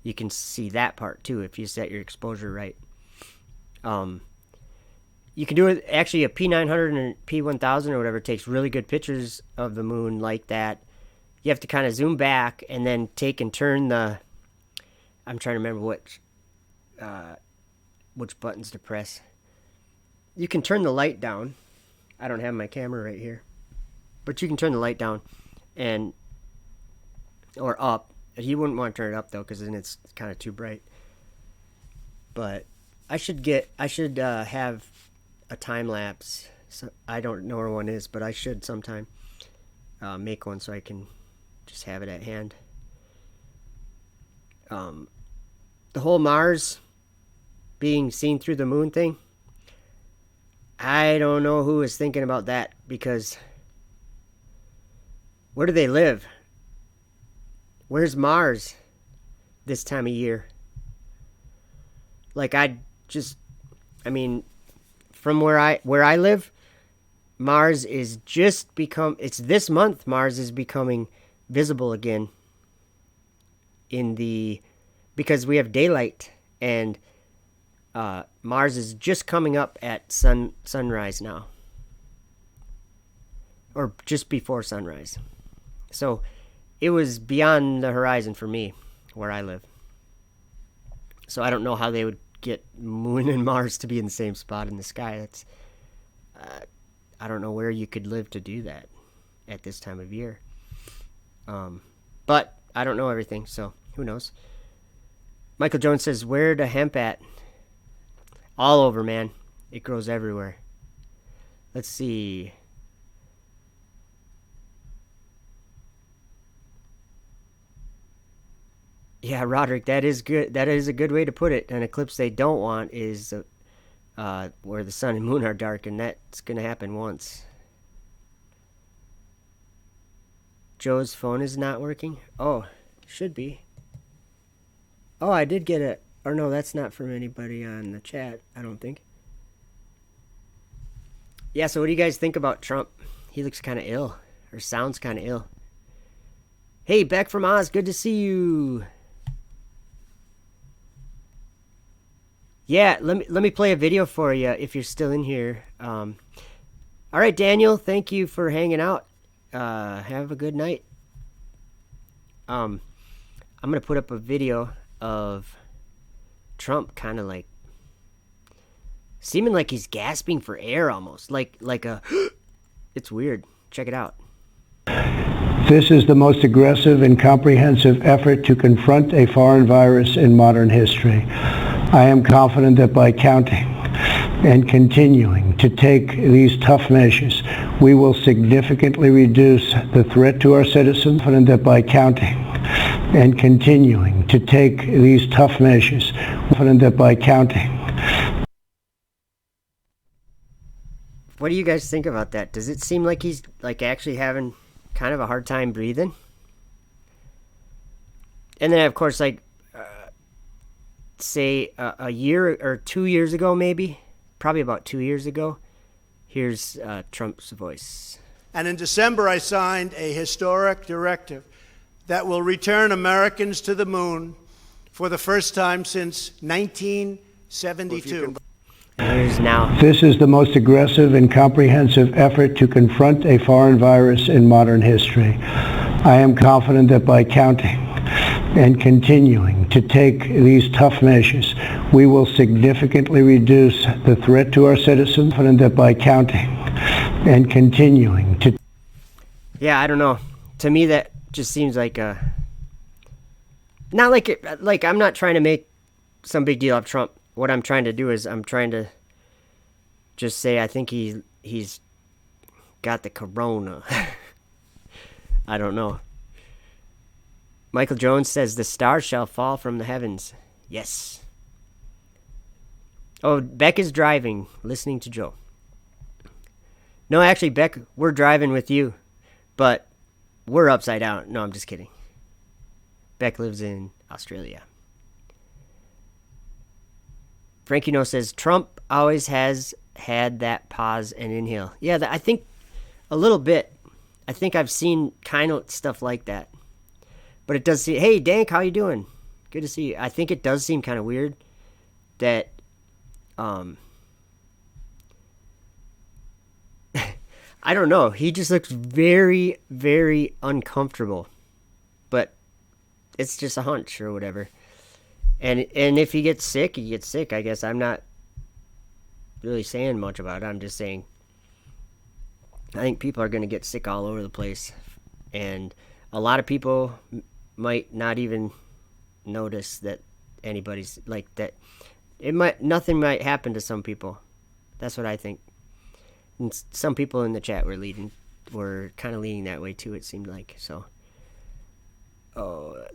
S1: You can see that part too if you set your exposure right. You can do it, actually a P900 and a P1000 or whatever takes really good pictures of the moon like that. You have to kind of zoom back and then take and turn I'm trying to remember which buttons to press. You can turn the light down. I don't have my camera right here, but you can turn the light down or up. You wouldn't want to turn it up though, because then it's kind of too bright. But I should have a time lapse. So I don't know where one is, but I should sometime make one so I can just have it at hand. The whole Mars being seen through the moon thing, I don't know who is thinking about that, because where do they live? Where's Mars this time of year? Like, from where I live, Mars is it's this month Mars is becoming visible again because we have daylight, and Mars is just coming up at sunrise now, or just before sunrise. So it was beyond the horizon for me where I live. So I don't know how they would get Moon and Mars to be in the same spot in the sky. That's I don't know where you could live to do that at this time of year. But I don't know everything, so who knows. Michael Jones says, where the hemp at? All over, man. It grows everywhere. Let's see. Yeah, Roderick, that is good. That is a good way to put it. An eclipse they don't want is where the sun and moon are dark, and that's going to happen once. Joe's phone is not working? Oh, should be. Oh, I did get it. Or no, that's not from anybody on the chat, I don't think. Yeah, so what do you guys think about Trump? He looks kind of ill, or sounds kind of ill. Hey, Beck from Oz, good to see you. Yeah, let me play a video for you if you're still in here. All right, Daniel, thank you for hanging out. Have a good night. I'm gonna put up a video of Trump kind of like seeming like he's gasping for air, almost like a it's weird. Check it out.
S4: This is the most aggressive and comprehensive effort to confront a foreign virus in modern history. I am confident that by counting and continuing to take these tough measures, we will significantly reduce the threat to our citizens. Confident that by counting and continuing to take these tough measures, confident that by counting.
S1: What do you guys think about that? Does it seem like he's like actually having kind of a hard time breathing? And then, of course, like say a year or 2 years ago, maybe, probably about 2 years ago, here's Trump's voice.
S2: And in December, I signed a historic directive that will return Americans to the moon for the first time since 1972.
S1: Here's now.
S4: This is the most aggressive and comprehensive effort to confront a foreign virus in modern history. I am confident that by counting and continuing to take these tough measures, we will significantly reduce the threat to our citizens. Confident that by counting and continuing to...
S1: Yeah, I don't know. To me, that just seems like not like it, like I'm not trying to make some big deal of Trump. What I'm trying to do is I'm trying to just say I think he's got the corona. I don't know. Michael Jones says the stars shall fall from the heavens. Yes. Oh, Beck is driving, listening to Joe. No, actually, Beck, we're driving with you. But we're upside down. No, I'm just kidding. Beck lives in Australia. Frankie No says, Trump always has had that pause and inhale. Yeah, I think a little bit. I think I've seen kind of stuff like that. But it does seem, hey, Dank, how you doing? Good to see you. I think it does seem kind of weird that, I don't know. He just looks very, very uncomfortable. But it's just a hunch or whatever. And if he gets sick, he gets sick. I guess I'm not really saying much about it. I'm just saying I think people are going to get sick all over the place. And a lot of people might not even notice that anybody's like that. Nothing might happen to some people. That's what I think. And some people in the chat were kind of leaning that way too, it seemed like. So,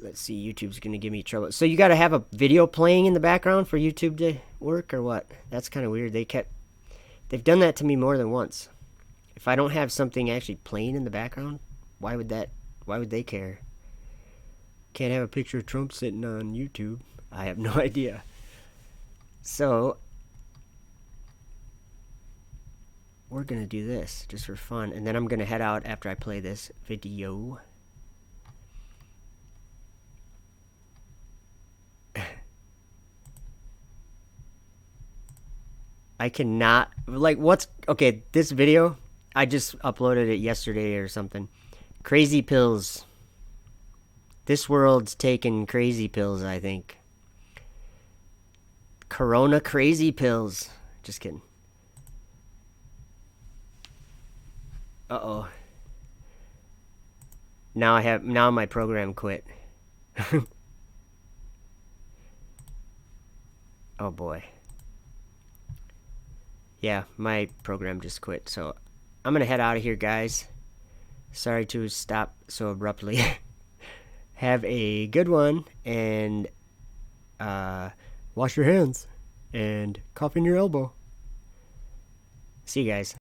S1: let's see, YouTube's going to give me trouble. So you got to have a video playing in the background for YouTube to work or what? That's kind of weird. They've done that to me more than once. If I don't have something actually playing in the background, why would they care? Can't have a picture of Trump sitting on YouTube. I have no idea. So we're going to do this just for fun. And then I'm going to head out after I play this video. I cannot, okay, this video, I just uploaded it yesterday or something. Crazy pills. This world's taking crazy pills, I think. Corona crazy pills. Just kidding. Uh-oh. Now my program quit. Oh boy. Yeah, my program just quit, so I'm gonna head out of here, guys. Sorry to stop so abruptly. Have a good one, and wash your hands, and cough in your elbow. See you guys.